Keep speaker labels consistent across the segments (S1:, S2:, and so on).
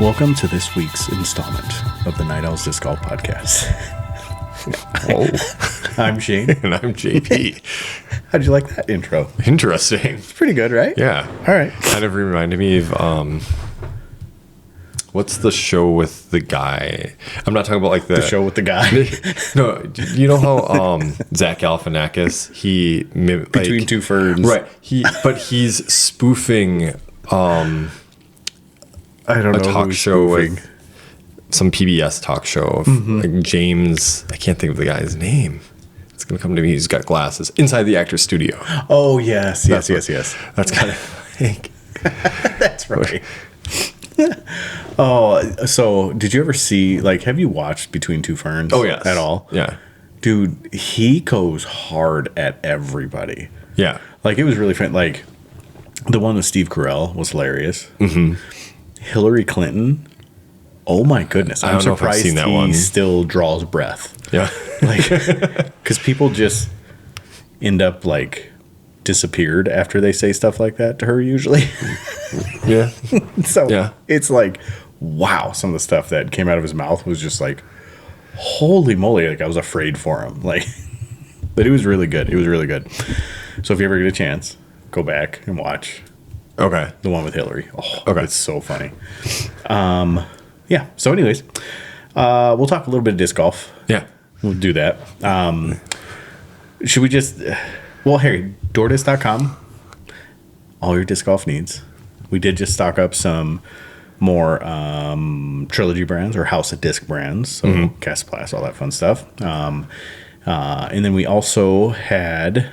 S1: Welcome to this week's installment of the Night Owls Disc Golf Podcast.
S2: Oh,
S1: I'm Shane.
S2: and I'm JP.
S1: How'd you like that intro?
S2: Interesting.
S1: It's pretty good, right?
S2: Yeah.
S1: All right.
S2: Kind of reminded me of what's the show with the guy? I'm not talking about like
S1: The show with the guy.
S2: No, you know how Zach Galifianakis
S1: Between Two Ferns.
S2: right? He's spoofing
S1: I don't
S2: a
S1: know
S2: talk
S1: who's
S2: show
S1: spoofing.
S2: with some PBS talk show of like James. I can't think of the guy's name. It's gonna come to me. He's got glasses inside the actor's studio.
S1: Oh, yes.
S2: That's
S1: Yes.
S2: That's kind of like.
S1: That's right. Oh, so did you ever see, like, have you watched Between Two Ferns?
S2: Oh, yes.
S1: At all?
S2: Yeah.
S1: Dude, he goes hard at everybody.
S2: Yeah.
S1: Like, it was really fun. Like, the one with Steve Carell was hilarious. Mm-hmm. Hillary Clinton. Oh, my goodness. I'm
S2: don't know if I've
S1: surprised
S2: seen that
S1: he
S2: one.
S1: still draws breath.
S2: Yeah.
S1: Like, because people just end up, like, disappeared after they say stuff like that to her, usually.
S2: Yeah.
S1: So
S2: Yeah.
S1: it's like, wow, some of the stuff that came out of his mouth was just like, holy moly, like I was afraid for him. Like, but it was really good. It was really good. So if you ever get a chance, go back and watch
S2: Okay.
S1: the one with Hillary. Oh,
S2: Okay.
S1: it's so funny. Yeah. So anyways, we'll talk a little bit of disc golf.
S2: Yeah.
S1: We'll do that. Should we just, well, Harry, DoorDisc.com, all your disc golf needs. We did just stock up some more Trilogy brands or House of Disc brands. So Castplast, all that fun stuff. And then we also had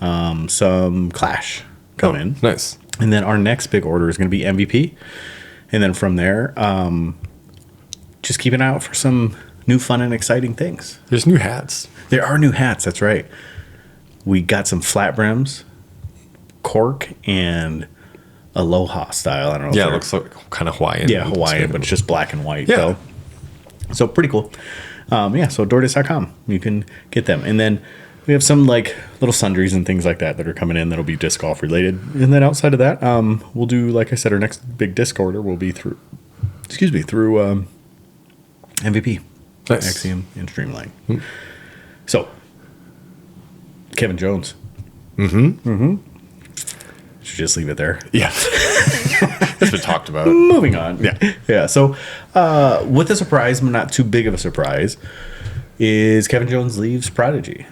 S1: some Clash come in.
S2: Nice.
S1: And then our next big order is going to be MVP. And then from there, just keep an eye out for some new fun and exciting things.
S2: There's new hats.
S1: There are new hats. That's right. We got some flat brims, cork, and Aloha style. I don't know.
S2: Yeah, it looks like kind of Hawaiian.
S1: Yeah, Hawaiian, but it's just black and white.
S2: Yeah.
S1: So pretty cool. So DoorDisc.com, you can get them. And then we have some like little sundries and things like that are coming in that'll be disc golf related. And then outside of that, we'll do, like I said, our next big disc order will be through MVP,
S2: Nice.
S1: Axiom, and Streamline. So, Kevin Jones. Should just leave it there.
S2: Yeah. It's been talked about.
S1: Moving on.
S2: Yeah.
S1: Yeah. So, with a surprise, but not too big of a surprise, is Kevin Jones leaves Prodigy.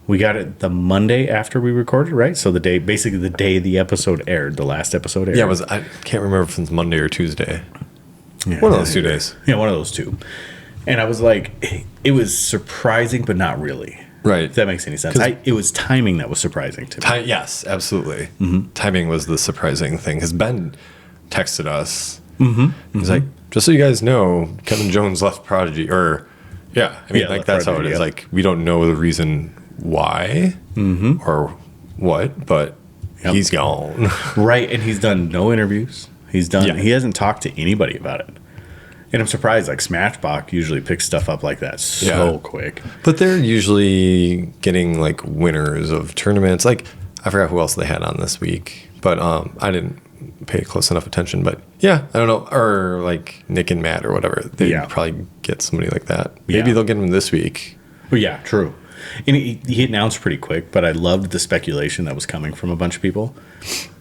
S1: We got it the Monday after we recorded, right? So basically the day the episode aired, the last episode aired.
S2: Yeah, I can't remember if it's Monday or Tuesday.
S1: Yeah.
S2: One of those 2 days.
S1: Yeah, one of those two. And I was like, it was surprising, but not really.
S2: Right.
S1: If that makes any sense. It was timing that was surprising to me.
S2: Yes, absolutely. Timing was the surprising thing. Because Ben texted us. He's like, just so you guys know, Kevin Jones left Prodigy. Or, yeah, I mean,
S1: Yeah,
S2: like
S1: left
S2: that's
S1: Prodigy,
S2: how it is.
S1: yeah.
S2: Like, we don't know the reason why or what, but
S1: Yep.
S2: he's gone.
S1: Right, and he's done no interviews.
S2: Yeah.
S1: He hasn't talked to anybody about it. And I'm surprised, like Smashbox usually picks stuff up like that so
S2: Yeah.
S1: quick.
S2: But they're usually getting like winners of tournaments. Like I forgot who else they had on this week, but I didn't pay close enough attention. But yeah, I don't know, or like Nick and Matt or whatever. They would probably get somebody like that. Maybe
S1: Yeah.
S2: they'll get him this week.
S1: Well, yeah, true. And he announced pretty quick, but I loved the speculation that was coming from a bunch of people.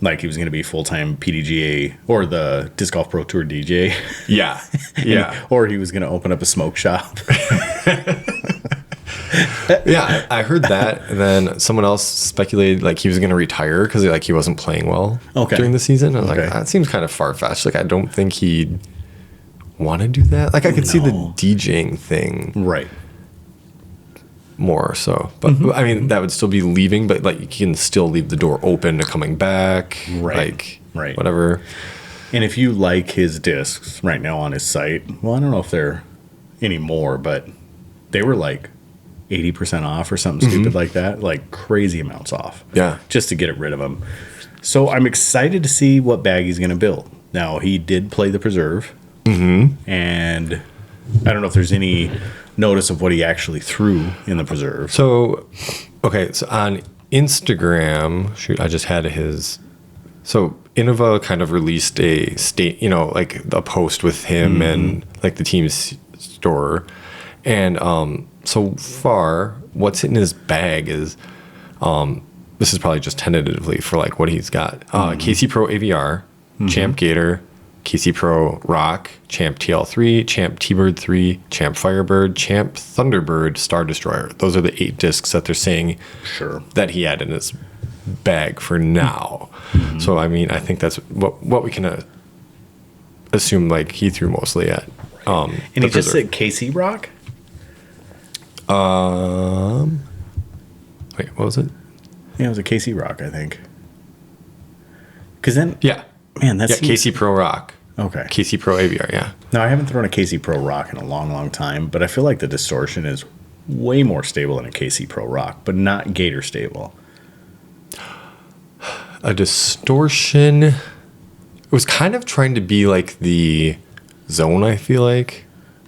S1: Like he was going to be full-time PDGA or the Disc Golf Pro Tour DJ.
S2: Yeah, yeah,
S1: Or he was going to open up a smoke shop.
S2: yeah. I heard that, and then someone else speculated like he was going to retire because he wasn't playing well during the season. I was like, that seems kind of far-fetched. Like I don't think he'd want to do that. Like I could see the DJing thing,
S1: Right.
S2: more so, but I mean that would still be leaving, but like you can still leave the door open to coming back,
S1: Right.
S2: like whatever.
S1: And if you like his discs right now on his site, well, I don't know if they're anymore, but they were like 80% off or something stupid like that, like crazy amounts off.
S2: Yeah.
S1: Just to get rid of them. So I'm excited to see what bag he's going to build. Now, he did play the Preserve, and I don't know if there's any notice of what he actually threw in the Preserve.
S2: So, okay, so on Instagram, shoot, I just had his. So Innova kind of released a like a post with him and like the team's store. And so far, what's in his bag is, this is probably just tentatively for like what he's got. KC Pro AVR, Champ Gator, KC Pro Rock, Champ TL3, Champ T-Bird 3, Champ Firebird, Champ Thunderbird, Star Destroyer. Those are the 8 discs that they're saying that he had in his bag for now. So I mean, I think that's what we can assume, like he threw mostly at.
S1: And he just said KC Rock?
S2: Wait, what was it?
S1: Yeah, it was a KC Rock, I think. Because then, man, that's
S2: KC Pro Rock.
S1: Okay.
S2: KC Pro AVR, yeah.
S1: Now, I haven't thrown a KC Pro Rock in a long, long time, but I feel like the distortion is way more stable than a KC Pro Rock, but not Gator stable.
S2: A distortion. It was kind of trying to be like the Zone, I feel like.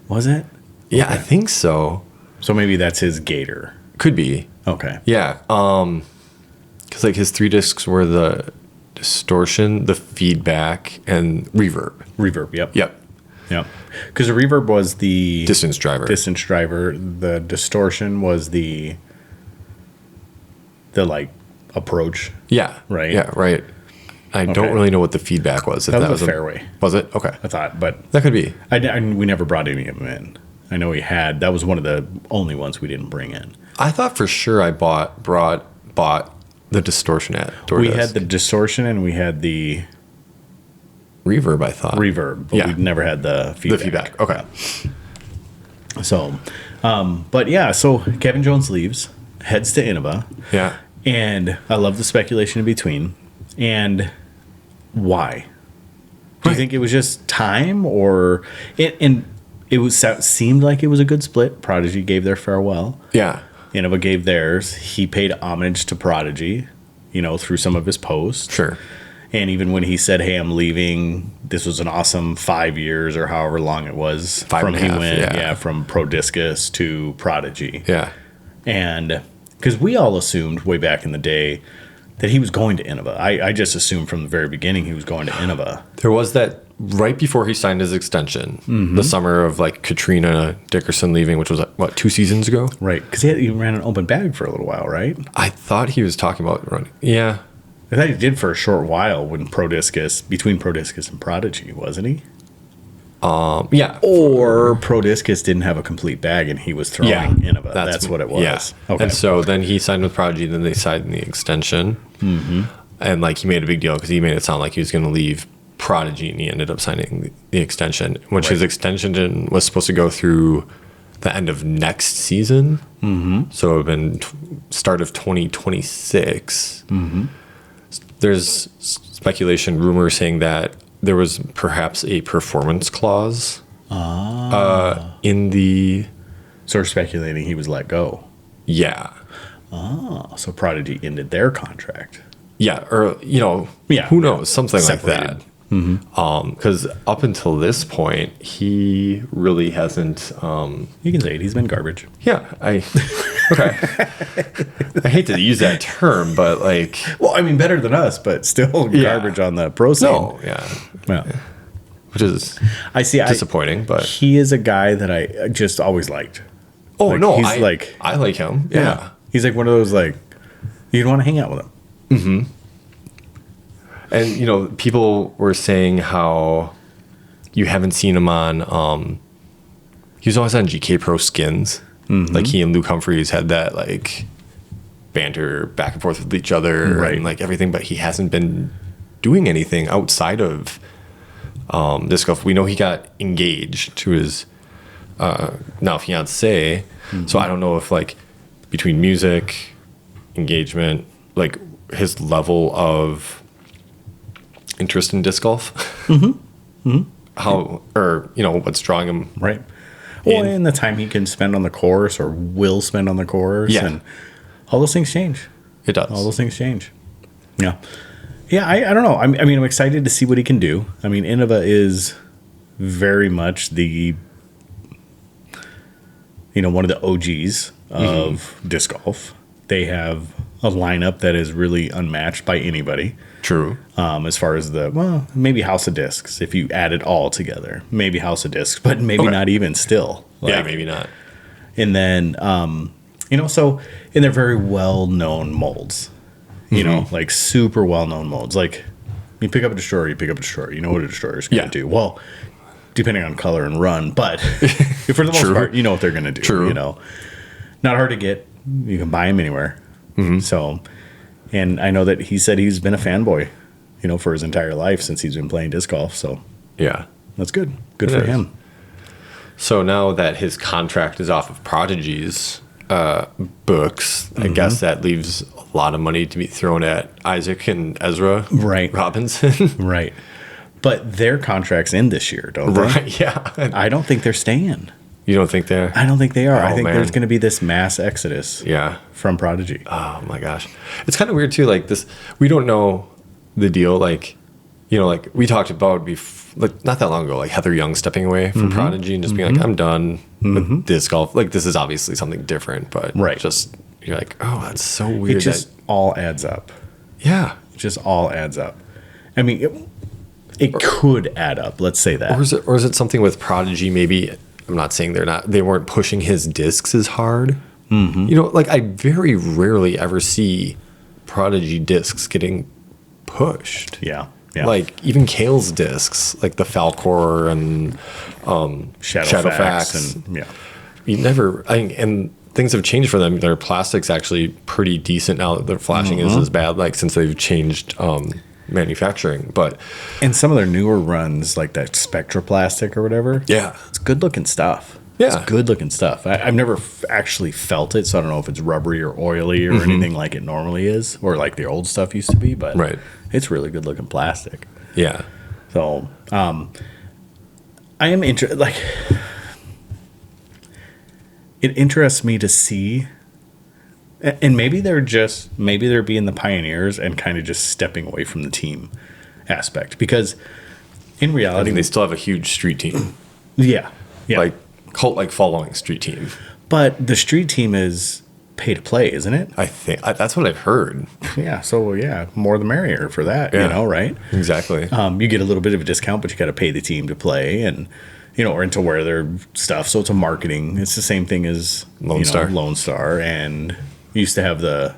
S1: Was it?
S2: Yeah, okay. I think so.
S1: So maybe that's his Gator.
S2: Could be.
S1: Okay.
S2: Yeah. Because like his 3 discs were the distortion, the feedback, and reverb.
S1: Reverb, yep.
S2: Yep.
S1: Because the reverb was the
S2: distance driver.
S1: The distortion was the like approach.
S2: Yeah.
S1: Right.
S2: Yeah. Right. I don't really know what the feedback was.
S1: That was a fairway.
S2: Was it? Okay.
S1: I thought, but
S2: that could be.
S1: We never brought any of them in. I know he had. That was one of the only ones we didn't bring in.
S2: I thought for sure I bought the distortion at DoorDesk.
S1: We had the distortion and we had the
S2: reverb, I thought.
S1: Reverb, but we never had the feedback.
S2: The feedback, okay.
S1: So, but yeah, so Kevin Jones leaves, heads to Innova.
S2: Yeah.
S1: And I love the speculation in between. And why? Do you think it was just time, or seemed like it was a good split? Prodigy gave their farewell.
S2: Yeah.
S1: Innova gave theirs. He paid homage to Prodigy, through some of his posts.
S2: Sure.
S1: And even when he said, "Hey, I'm leaving," this was an awesome 5 years or however long it was.
S2: 5.5,
S1: from Pro Discus to Prodigy.
S2: Yeah.
S1: And because we all assumed way back in the day that he was going to Innova. I just assumed from the very beginning he was going to Innova.
S2: There was that right before he signed his extension, the summer of like Katrina Dickerson leaving, which was what, 2 seasons ago?
S1: Right, because he ran an open bag for a little while, right?
S2: I thought he was talking about running. Yeah.
S1: I thought he did for a short while between Pro Discus and Prodigy, wasn't he?
S2: Yeah.
S1: Or Pro Discus didn't have a complete bag and he was throwing Innova. That's what it was.
S2: Yeah.
S1: Okay.
S2: And so then he signed with Prodigy, then they signed the extension. And like he made a big deal because he made it sound like he was going to leave Prodigy, and he ended up signing the extension, which his extension was supposed to go through the end of next season. So it would have been start of 2026. There's speculation, rumors saying that there was perhaps a performance clause in the...
S1: So we're speculating he was let go.
S2: Yeah.
S1: So Prodigy ended their contract.
S2: Yeah, or, who knows, something
S1: separated.
S2: like that. Because up until this point, he really hasn't...
S1: You can say it. He's been garbage.
S2: Yeah, okay. I hate to use that term, but like...
S1: Well, I mean, better than us, but still garbage on the pro scene.
S2: No, yeah. Which is disappointing, but...
S1: He is a guy that I just always liked.
S2: Oh,
S1: like,
S2: no,
S1: he's
S2: I like him. Yeah.
S1: He's like one of those, like, you'd want to hang out with him.
S2: And, people were saying how you haven't seen him on, he was always on GK Pro Skins. Like he and Luke Humphreys had that like banter back and forth with each other and like everything, but he hasn't been doing anything outside of disc golf. We know he got engaged to his now fiance. So I don't know if like between music, engagement, like his level of interest in disc golf, how, or what's drawing him
S1: well, and the time he can spend on the course or will spend on the course, and all those things change.
S2: It does.
S1: All those things change. Yeah. I don't know. I mean, I'm excited to see what he can do. I mean, Innova is very much the one of the OGs of disc golf. They have a lineup that is really unmatched by anybody.
S2: True.
S1: As far as maybe House of Discs if you add it all together, maybe House of Discs, but maybe not even still.
S2: Yeah, maybe not.
S1: And then, so and they're very well known molds, like super well known molds. Like you pick up a destroyer, you know what a destroyer is going to do. Well, depending on color and run, but for the most part, you know what they're going to do.
S2: True.
S1: Not hard to get. You can buy them anywhere. So, and I know that he said he's been a fanboy, for his entire life since he's been playing disc golf. So
S2: yeah,
S1: that's good. Good for him.
S2: So now that his contract is off of Prodigy's books, I guess that leaves a lot of money to be thrown at Isaac and Ezra Robinson.
S1: Right. But their contracts end this year, don't they?
S2: Right, yeah.
S1: I don't think they're staying.
S2: You don't think they're?
S1: I don't think they are.
S2: Oh,
S1: I think
S2: man.
S1: there's going to be this mass exodus
S2: Yeah.
S1: from Prodigy.
S2: Oh, my gosh. It's kind of weird, too. Like, this, we don't know the deal. Like, like we talked about not that long ago, like Heather Young stepping away from Prodigy and just being like, I'm done with disc golf. Like, this is obviously something different, but just, you're like, oh, that's so weird.
S1: It just all adds up.
S2: Yeah.
S1: It just all adds up. I mean, it could add up. Let's say that.
S2: Or is it something with Prodigy? Maybe I'm not saying they weren't pushing his discs as hard. Like I very rarely ever see Prodigy discs getting pushed.
S1: Yeah.
S2: Like even Kale's discs, like the Falcor and Shadowfax,
S1: and
S2: you never. And things have changed for them. Their plastic's actually pretty decent now that their flashing is as bad. Like since they've changed manufacturing,
S1: and some of their newer runs, like that Spectra plastic or whatever.
S2: Yeah,
S1: it's good looking stuff.
S2: Yeah,
S1: it's good looking stuff. I've never actually felt it, so I don't know if it's rubbery or oily or anything like it normally is, or like the old stuff used to be. But it's really good looking plastic.
S2: Yeah.
S1: So, I am interested. Like, it interests me to see. And maybe they're being the pioneers and kind of just stepping away from the team aspect, because in reality,
S2: I think they still have a huge street team.
S1: Yeah.
S2: Like cult-like following street team.
S1: But the street team is pay to play, isn't it?
S2: I think that's what I've heard.
S1: Yeah. So more the merrier for that. Right?
S2: Exactly.
S1: You get a little bit of a discount, but you got to pay the team to play and. Or to wear their stuff. So it's a marketing. It's the same thing as Lone Star, and used to have the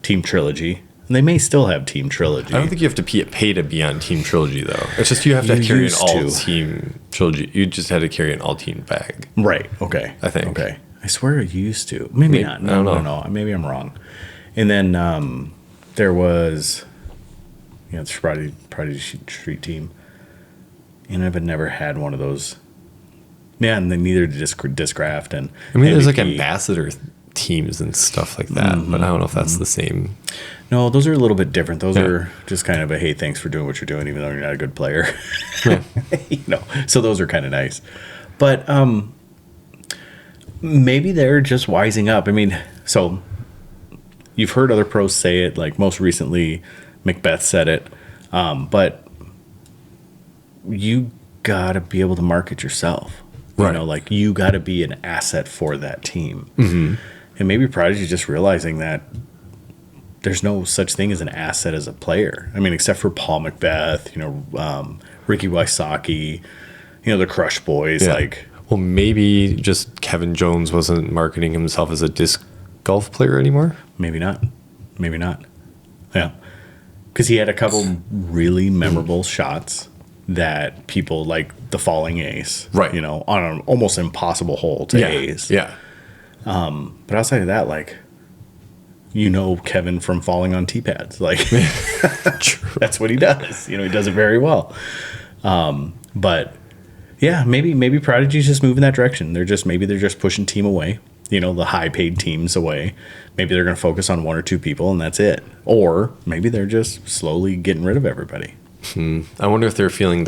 S1: Team Trilogy. And they may still have Team Trilogy.
S2: I don't think you have to pay to be on Team Trilogy, though. It's just you have to carry an all-team Trilogy. You just had to carry an all-team bag.
S1: Right. Okay.
S2: I think.
S1: Okay. I swear you used to. Maybe not. No, I don't know. Maybe I'm wrong. And then there was, the Prodigy Street Team. And I've never had one of those. Yeah, and then neither did Discraft and
S2: I mean, there's like ambassador teams and stuff like that, but I don't know if that's the same.
S1: No, those are a little bit different. Those are just kind of a hey, thanks for doing what you're doing, even though you're not a good player. Yeah. So those are kind of nice. But maybe they're just wising up. I mean, so you've heard other pros say it, like most recently Macbeth said it, but you gotta be able to market yourself.
S2: Right.
S1: Like you gotta be an asset for that team. And maybe Prodigy just realizing that there's no such thing as an asset as a player. I mean, except for Paul Macbeth, Ricky Wysocki, the Crush Boys.
S2: Yeah. Well, maybe just Kevin Jones wasn't marketing himself as a disc golf player anymore.
S1: Maybe not. Yeah, because he had a couple really memorable shots that people like the falling ace,
S2: right?
S1: On an almost impossible hole to ace.
S2: Yeah.
S1: But outside of that, Kevin from falling on tee pads, that's what he does. He does it very well. But yeah, maybe Prodigy's just moving that direction. They're just pushing team away. The high paid teams away. Maybe they're going to focus on one or two people and that's it. Or maybe they're just slowly getting rid of everybody.
S2: I wonder if they're feeling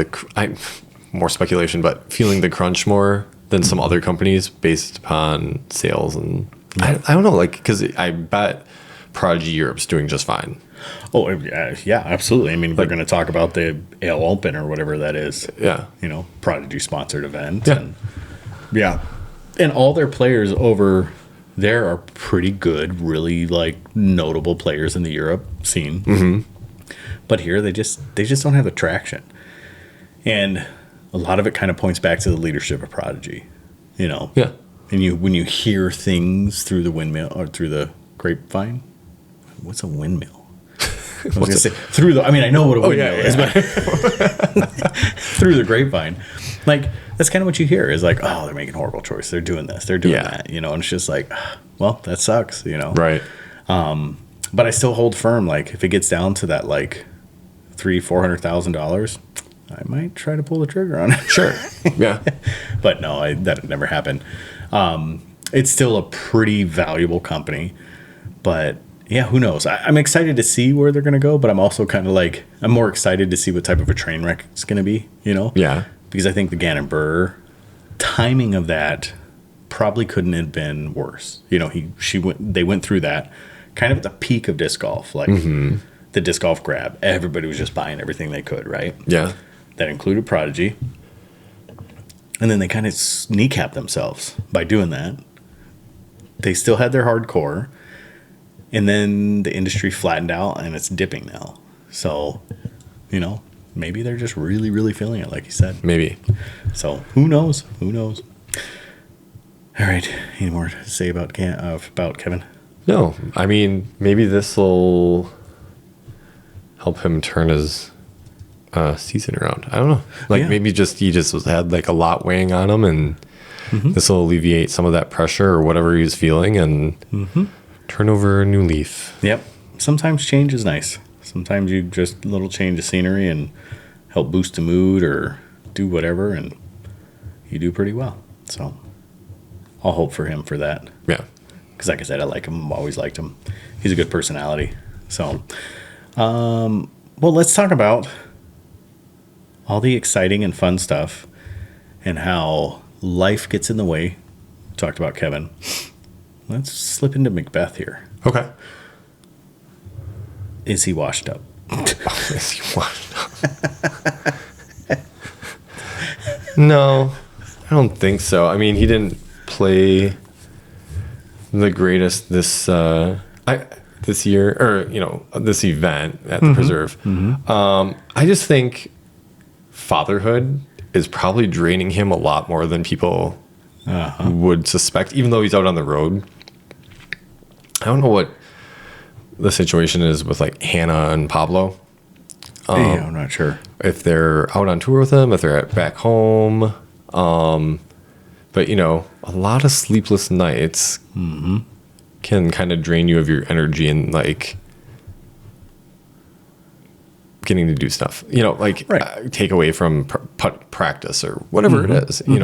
S2: more speculation, but feeling the crunch more than some other companies based upon sales. And I don't know, because I bet Prodigy Europe's doing just fine.
S1: Oh, yeah, absolutely. I mean, we're going to talk about the Ale Open or whatever that is.
S2: Yeah.
S1: Prodigy sponsored event.
S2: Yeah.
S1: And all their players over there are pretty good, really notable players in the Europe scene. But here they just don't have the traction. And a lot of it kind of points back to the leadership of Prodigy, you know.
S2: Yeah.
S1: And when you hear things through the windmill or through the grapevine, what's a windmill? I was gonna say through the. I mean, I know what a windmill is, but through the grapevine, like that's kind of what you hear is like, oh, they're making horrible choice. They're doing this. They're doing that. You know, and it's just like, well, that sucks. You know,
S2: Right.
S1: But I still hold firm. Like if it gets down to that, like $300,000-$400,000, I might try to pull the trigger on it.
S2: Sure. Yeah.
S1: But no, that would never happen. It's still a pretty valuable company, but yeah, who knows? I'm excited to see where they're going to go, but I'm also kind of like, I'm more excited to see what type of a train wreck it's going to be, you know?
S2: Yeah.
S1: Because I think the Gannon Burr timing of that probably couldn't have been worse. You know, they went through that kind of at the peak of disc golf, like the disc golf grab. Everybody was just buying everything they could, right?
S2: Yeah.
S1: That included Prodigy. And then they kind of kneecapped themselves by doing that. They still had their hardcore. And then the industry flattened out and it's dipping now. So, you know, maybe they're just really, really feeling it, like you said.
S2: Maybe.
S1: So who knows? Who knows? All right. Any more to say about Kevin?
S2: No. I mean, maybe this will help him turn his season around. I don't know. Like maybe he just had like a lot weighing on him, and this will alleviate some of that pressure or whatever he was feeling, and turn over a new leaf.
S1: Yep. Sometimes change is nice. Sometimes you just a little change of scenery and help boost the mood or do whatever, and you do pretty well. So I'll hope for him for that.
S2: Yeah.
S1: Because like I said, I like him. I've always liked him. He's a good personality. So, well, let's talk about all the exciting and fun stuff and how life gets in the way. We talked about Kevin. Let's slip into Macbeth here.
S2: Okay.
S1: Is he washed up?
S2: Is he washed up? No, I don't think so. I mean, he didn't play the greatest this year, or this event at the Preserve. I just think fatherhood is probably draining him a lot more than people would suspect, even though he's out on the road. I don't know what the situation is with like Hannah and Pablo.
S1: Yeah, I'm not sure.
S2: If they're out on tour with him, if they're back home. But, a lot of sleepless nights can kind of drain you of your energy and like getting to do stuff, take away from practice or whatever it is, and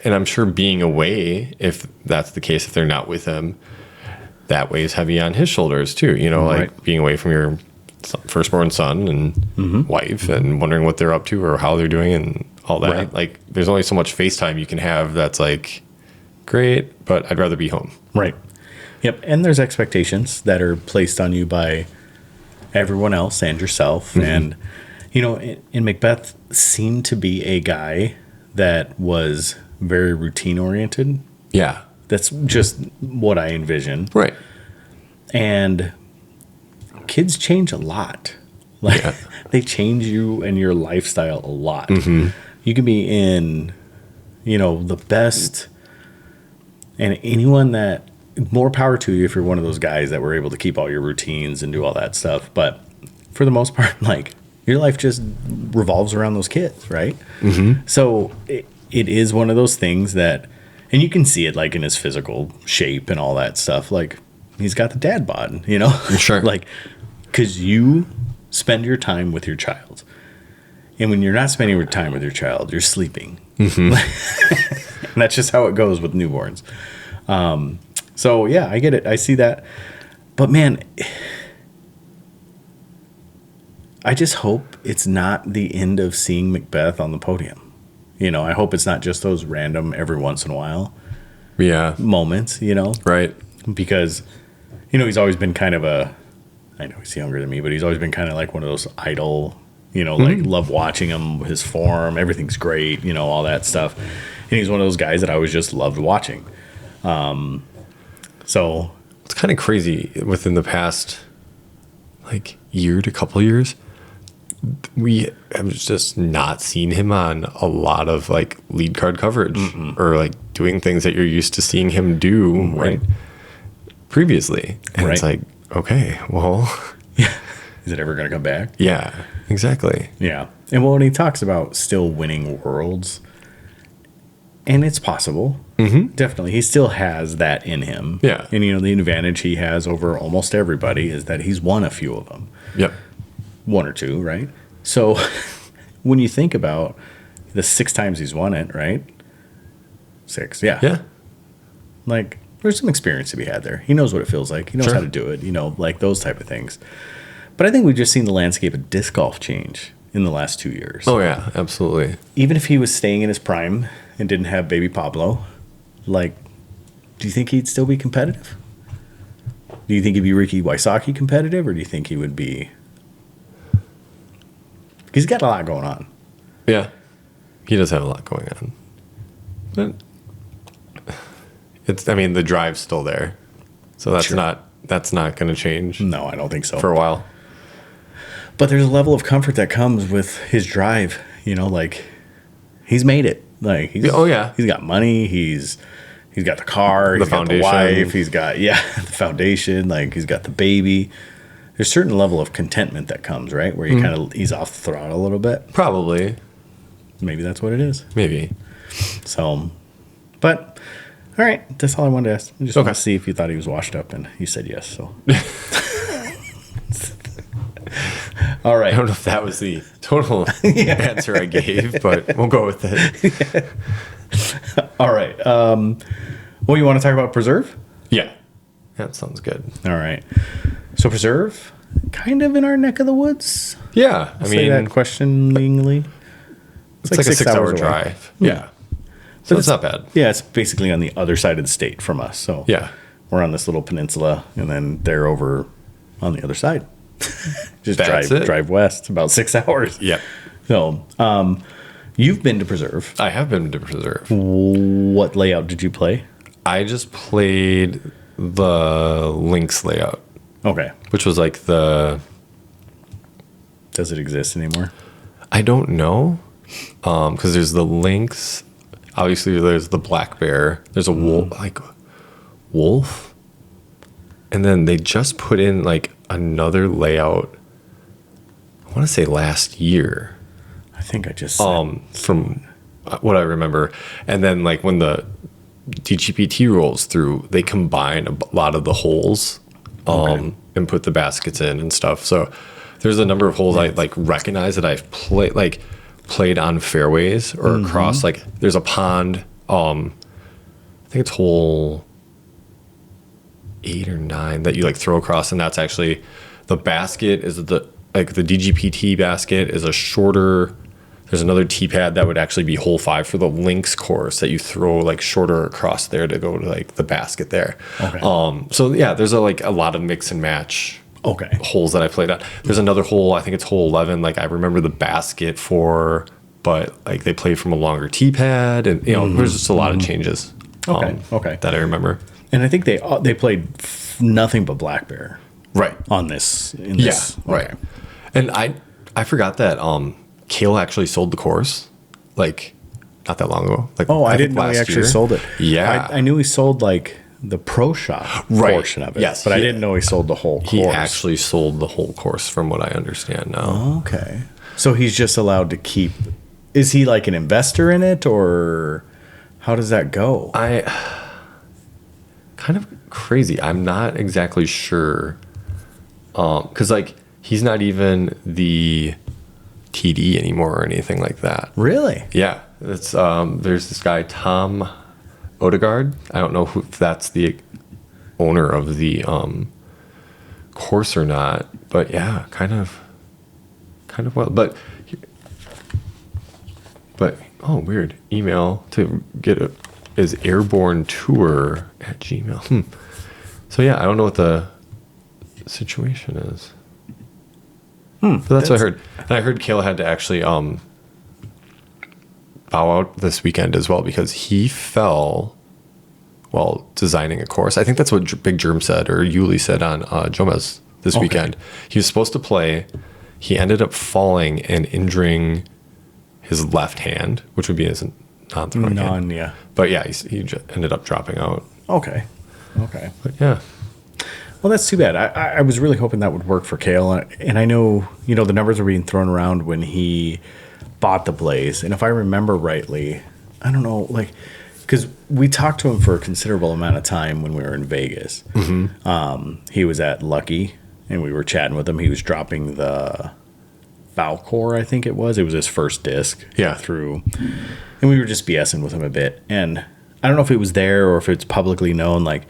S2: I'm sure being away, if that's the case, if they're not with him, that weighs heavy on his shoulders too, like being away from your firstborn son and wife and wondering what they're up to or how they're doing and all that.
S1: Right.
S2: Like there's only so much FaceTime you can have that's like great, but I'd rather be home.
S1: Right. Yep. And there's expectations that are placed on you by everyone else and yourself. And, in Macbeth seemed to be a guy that was very routine oriented.
S2: Yeah.
S1: That's just what I envision.
S2: Right.
S1: And kids change a lot. Like they change you and your lifestyle a lot. You can be in, the best, and anyone that, more power to you if you're one of those guys that were able to keep all your routines and do all that stuff. But for the most part, like your life just revolves around those kids, right? So it is one of those things that, and you can see it like in his physical shape and all that stuff. Like he's got the dad bod,
S2: Sure.
S1: Like, because you spend your time with your child. And when you're not spending your time with your child, you're sleeping. And that's just how it goes with newborns. So, yeah, I get it. I see that. But, man, I just hope it's not the end of seeing Macbeth on the podium. I hope it's not just those random every once in a while moments,
S2: Right.
S1: Because, he's always been kind of I know he's younger than me, but he's always been kind of like one of those idol, like love watching him, his form, everything's great, all that stuff. And he's one of those guys that I always just loved watching. So
S2: it's kind of crazy within the past, like year to couple years, we have just not seen him on a lot of like lead card coverage or like doing things that you're used to seeing him do
S1: Right.
S2: previously. And it's
S1: Right.
S2: like, okay, well,
S1: Is it ever going to come back?
S2: yeah, exactly.
S1: Yeah. And well, when he talks about still winning worlds, and it's possible. Definitely. He still has that in him.
S2: Yeah.
S1: And, you know, the advantage he has over almost everybody is that he's won a few of them.
S2: Yep.
S1: One or two, right? So when you think about the 6 times he's won it, right? 6, yeah.
S2: Yeah.
S1: Like, there's some experience to be had there. He knows what it feels like. He knows
S2: Sure.
S1: how to do it, you know, like those type of things. But I think we've just seen the landscape of disc golf change in the last 2 years.
S2: Oh yeah, absolutely.
S1: Even if he was staying in his prime and didn't have baby Pablo, like, do you think he'd still be competitive? Do you think he'd be Ricky Wysocki competitive, or do you think he would be? He's got a lot going on.
S2: Yeah. He does have a lot going on. But it's, I mean, the drive's still there. So that's
S1: Sure.
S2: not going to change
S1: No, I don't think so.
S2: for a while.
S1: But there's a level of comfort that comes with his drive. You know, like, he's made it. Like, he's,
S2: Oh, yeah.
S1: he's got money. He's got the car. He's got the
S2: foundation.
S1: wife. He's got the foundation. Like, he's got the baby. There's a certain level of contentment that comes, right, where you kind of ease off the throttle a little bit.
S2: Probably.
S1: Maybe that's what it is.
S2: Maybe.
S1: So, but all right, that's all I wanted to ask. I just
S2: Okay.
S1: wanted to see if you thought he was washed up, and you said yes. So, all right.
S2: I don't know if that was the total answer I gave, but we'll go with it.
S1: All right. Well, you want to talk about Preserve?
S2: Yeah. That sounds good.
S1: All right. So Preserve, kind of in our neck of the woods.
S2: Yeah. I
S1: Say
S2: mean,
S1: that questioningly.
S2: it's like a 6 hour
S1: away.
S2: drive. Yeah. So it's not bad.
S1: Yeah, it's basically on the other side of the state from us. So
S2: Yeah.
S1: we're on this little peninsula, and then they're over on the other side. Just
S2: That's it.
S1: drive west about 6 hours.
S2: Yep.
S1: So, you've been to Preserve.
S2: I have been to Preserve.
S1: What layout did you play?
S2: I just played the links layout,
S1: Okay.
S2: which was like the,
S1: Does it exist anymore?
S2: I don't know, because there's the links. Obviously, there's the black bear. There's a wolf, and then they just put in like another layout. I want to say last year,
S1: I think I just
S2: from what I remember. And then like when the DGPT rolls through, they combine a lot of the holes, and put the baskets in and stuff. So there's a number of holes I like recognize that I've played on fairways or across. Like there's a pond. I think it's hole 8 or 9 that you like throw across, and that's actually the basket is the DGPT basket is a shorter. There's another tee pad that would actually be hole 5 for the links course that you throw like shorter across there to go to like the basket there.
S1: Okay.
S2: So yeah, there's a lot of mix and match
S1: Okay.
S2: holes that I played on. There's another hole, I think it's hole 11. Like I remember the basket for, but like they played from a longer tee pad, and there's just a lot of changes.
S1: Okay.
S2: That I remember.
S1: And I think they played nothing but black bear
S2: Right.
S1: on this. In
S2: Yeah.
S1: this.
S2: Right. And I forgot that Kale actually sold the course like not that long ago. Like
S1: Oh, I
S2: think
S1: didn't know he
S2: last
S1: actually
S2: year.
S1: sold it.
S2: Yeah.
S1: I knew he sold like the pro shop portion of it.
S2: Yes,
S1: But I
S2: he-
S1: didn't know he sold the whole course.
S2: He actually sold the whole course from what I understand now.
S1: Okay. So he's just allowed to keep. Is he like an investor in it, or how does that go?
S2: Kind of crazy. I'm not exactly sure. Because like he's not even the TD anymore or anything like that.
S1: Really?
S2: Yeah. It's there's this guy Tom Odegaard. I don't know if that's the owner of the course or not, but yeah, kind of well. But oh, weird. Email to get it is airbornetour@gmail. So yeah, I don't know what the situation is. But that's what I heard. And I heard Kale had to actually bow out this weekend as well because he fell while designing a course. I think that's what Big Germ said or Yuli said on Jomez this weekend. He was supposed to play. He ended up falling and injuring his left hand, which would be his non-throwing hand.
S1: Yeah.
S2: But yeah, he ended up dropping out.
S1: Okay.
S2: But yeah.
S1: Well, that's too bad. I was really hoping that would work for Kale. And I know, the numbers were being thrown around when he bought the Blaze. And if I remember rightly, I don't know, because we talked to him for a considerable amount of time when we were in Vegas. He was at Lucky, and we were chatting with him. He was dropping the Valcor, I think it was. It was his first disc.
S2: Yeah.
S1: Through. And we were just BSing with him a bit. And I don't know if it was there or if it's publicly known, they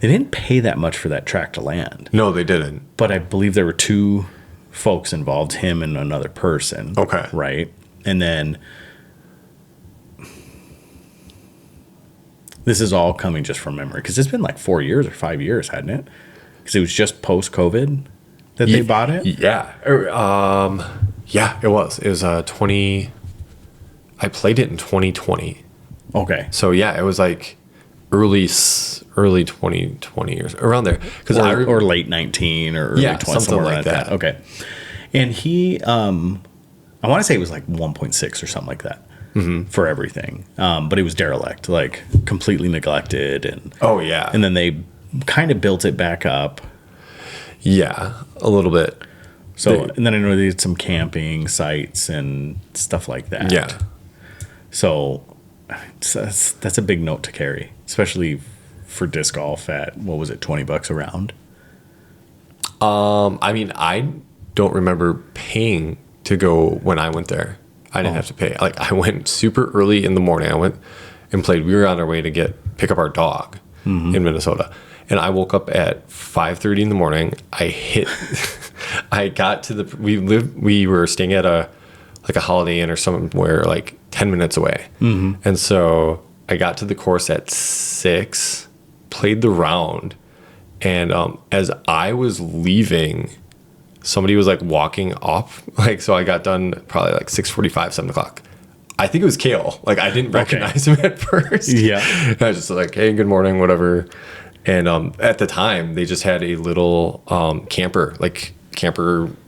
S1: didn't pay that much for that tract of land.
S2: No, they didn't.
S1: But I believe there were two folks involved, him and another person.
S2: Okay.
S1: Right? And then this is all coming just from memory because it's been 4 years or 5 years, hadn't it? Because it was just post-COVID that they bought it?
S2: Yeah. Yeah, it was. It was 20... I played it in 2020.
S1: Okay.
S2: So yeah, it was early 2020 or around there,
S1: or late 19 or early 20,
S2: something
S1: somewhere
S2: like that.
S1: Okay, and he, I want to say it was 1.6 or something like that for everything, but it was derelict, completely neglected, and and then they kind of built it back up. Yeah,
S2: a little bit.
S1: So and then I know they did some camping sites and stuff like that.
S2: Yeah.
S1: So that's a big note to carry, especially for disc golf at, what was it, $20 a round?
S2: I mean, I don't remember paying to go when I went there. I didn't have to pay. I went super early in the morning. I went and played. We were on our way to pick up our dog in Minnesota. And I woke up at 5:30 in the morning. I got to we were staying at a Holiday Inn or somewhere 10 minutes away. And so I got to the course at 6, played the round, and as I was leaving, somebody was walking up. So I got done probably 6:45, 7 o'clock. I think it was Kale. I didn't recognize him at first. Yeah. I was just hey, good morning, whatever. And at the time, they just had a little camper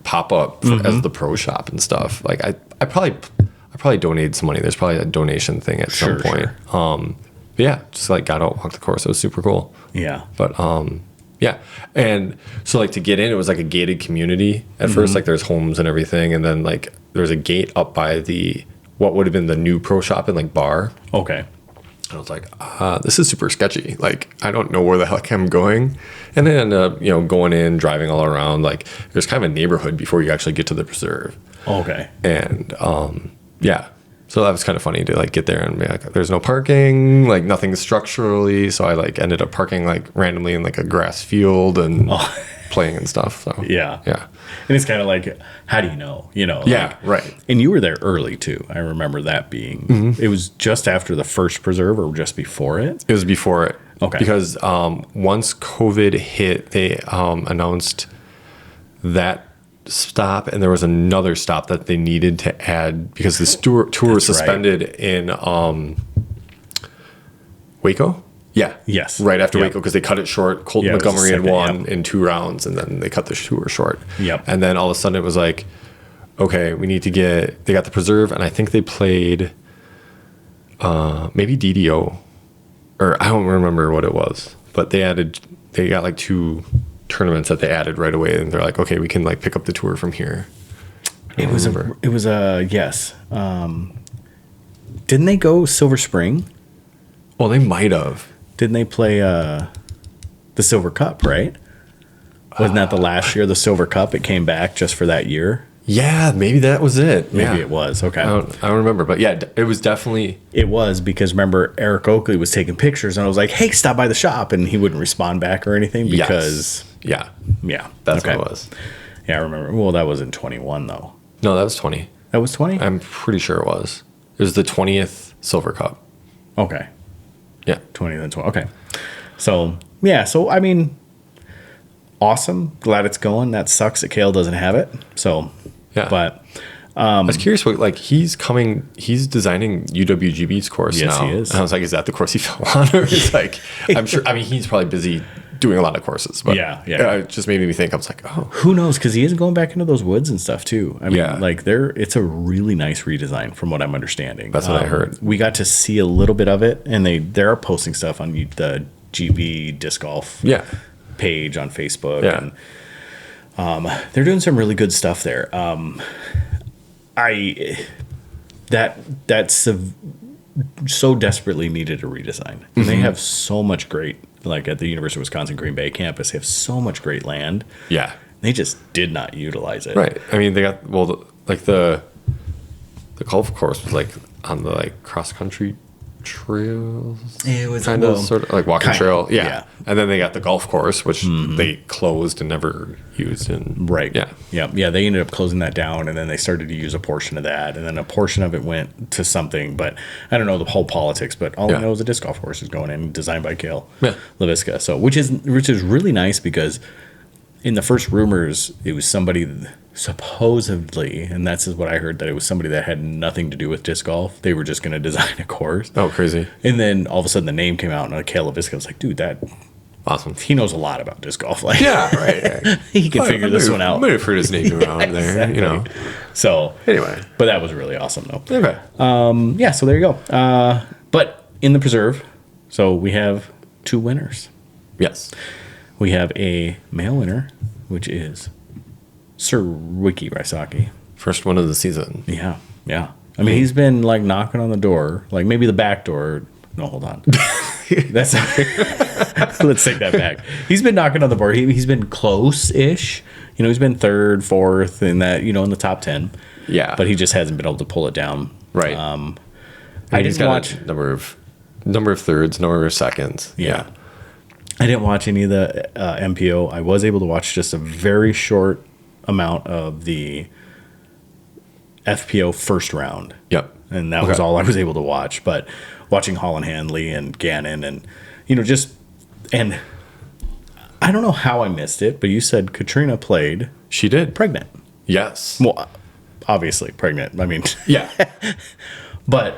S2: pop-up as the pro shop and stuff. I probably donated some money. There's probably a donation thing at some point. Sure. But yeah, just got out, walked the course. It was super cool. Yeah. But yeah. And so to get in, it was a gated community at first. There's homes and everything. And then there's a gate up by what would have been the new pro shop and bar. Okay. And I was this is super sketchy. I don't know where the heck I'm going. And then ended up, going in, driving all around. There's kind of a neighborhood before you actually get to the preserve. Okay. And yeah. So that was kind of funny to get there and be there's no parking, nothing structurally. So I ended up parking randomly in a grass field and playing and stuff. So yeah. And it's kind of how do you know? Yeah, right. And you were there early too. I remember that being. It was just after the first preserve or just before it? It was before it. Okay. Because once COVID hit, they announced that stop, and there was another stop that they needed to add because the tour was suspended in Waco. Yeah. Yes. Right after Waco, because they cut it short. Colton Montgomery had won in 2 rounds, and then they cut the tour short. Yep. And then all of a sudden it was okay, we need to they got the preserve, and I think they played maybe DDO, or I don't remember what it was, but they got 2 tournaments that they added right away, and they're okay, we can pick up the tour from here. It was yes. Didn't they go Silver Spring? Well, they might have. Didn't they play the Silver Cup, right? Wasn't that the last year, the Silver Cup? It came back just for that year? Yeah, maybe that was it. Maybe it was. Okay. I don't remember. But yeah, it was definitely... It was, because remember, Eric Oakley was taking pictures, and I was hey, stop by the shop, and he wouldn't respond back or anything because... Yes. Yeah. That's what it was. Yeah, I remember. Well, that was in 21, though. No, that was 20. That was 20? I'm pretty sure it was. It was the 20th Silver Cup. Okay. Yeah. 20th and 20. Okay. So, yeah. So, I mean, awesome. Glad it's going. That sucks that Kale doesn't have it. So, yeah. But I was curious what, he's designing UWGB's course now. Yes, he is. And I was is that the course he fell on? Or is I'm sure, he's probably busy doing a lot of courses. But
S1: Yeah.
S2: it just made me think. I was like, oh,
S1: Who knows? Because he isn't going back into those woods and stuff too. I mean,
S2: Yeah.
S1: like it's a really nice redesign from what I'm understanding.
S2: That's what I heard.
S1: We got to see a little bit of it, and they are posting stuff on the GP disc golf
S2: yeah,
S1: page on Facebook.
S2: Yeah.
S1: And they're doing some really good stuff there. That's so desperately needed a redesign. And they have so much great, like at the University of Wisconsin Green Bay campus, they have so much great land.
S2: yeah,
S1: They just did not utilize it.
S2: right. I mean, they got the golf course was like on the like cross country trails.
S1: It was
S2: kind of sort of like walking
S1: kind
S2: trail.
S1: of,
S2: Yeah.
S1: yeah.
S2: And then they got the golf course, which they closed and never used. And
S1: Right.
S2: Yeah.
S1: Yeah. They ended up closing that down, and then they started to use a portion of that, and then a portion of it went to something. But I don't know the whole politics. But all I
S2: Yeah.
S1: know is the disc golf course is going in, designed by Kale
S2: Yeah.
S1: LaVisca. So which is really nice, because in the first rumors it was somebody supposedly, and that's what I heard, that it was somebody that had nothing to do with disc golf. They were just going to design a course.
S2: Oh, crazy.
S1: And then all of a sudden the name came out, and Kale LaVisca was like, dude,
S2: Awesome.
S1: he knows a lot about disc golf. Like,
S2: Yeah. Right.
S1: he can figure this one out.
S2: Might have heard his name around there. You know.
S1: So
S2: Anyway.
S1: but that was really awesome though.
S2: Okay.
S1: Yeah, so there you go. But in the preserve, so we have 2 winners.
S2: Yes.
S1: We have a male winner, which is Sir Wiki Raisaki.
S2: First one of the season.
S1: Yeah. I mean, he's been like knocking on the door, like maybe the back door. No, hold on. That's let's take that back. He's been knocking on the door. He's been close-ish. You know, he's been 3rd, 4th in that, in the top 10.
S2: Yeah.
S1: But he just hasn't been able to pull it down.
S2: Right.
S1: I
S2: He's
S1: didn't
S2: got
S1: watch.
S2: a number of thirds, number of seconds.
S1: Yeah. I didn't watch any of the MPO. I was able to watch just a very short amount of the FPO first round.
S2: Yep.
S1: And that was all I was able to watch. But watching Holland Handley and Gannon and, and I don't know how I missed it, but you said Katrina played
S2: She did.
S1: pregnant.
S2: Yes.
S1: Well, obviously pregnant. I mean,
S2: Yeah.
S1: but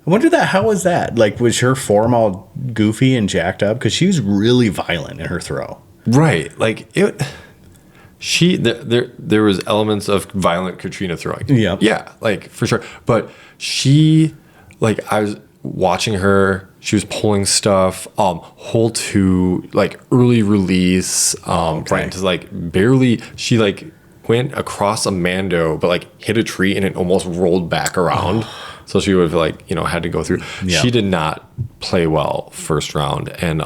S1: I wonder how was that? Like, was her form all goofy and jacked up? Because she was really violent in her throw.
S2: Right. Like it. There was elements of violent Katrina throwing.
S1: Yeah.
S2: Yeah. Like for sure. But she, like I was watching her. She was pulling stuff. Hole 2, like early release. Right into like barely. She like went across a mando, but like hit a tree and it almost rolled back around. So she would have like, had to go through.
S1: Yeah.
S2: She did not play well first round. And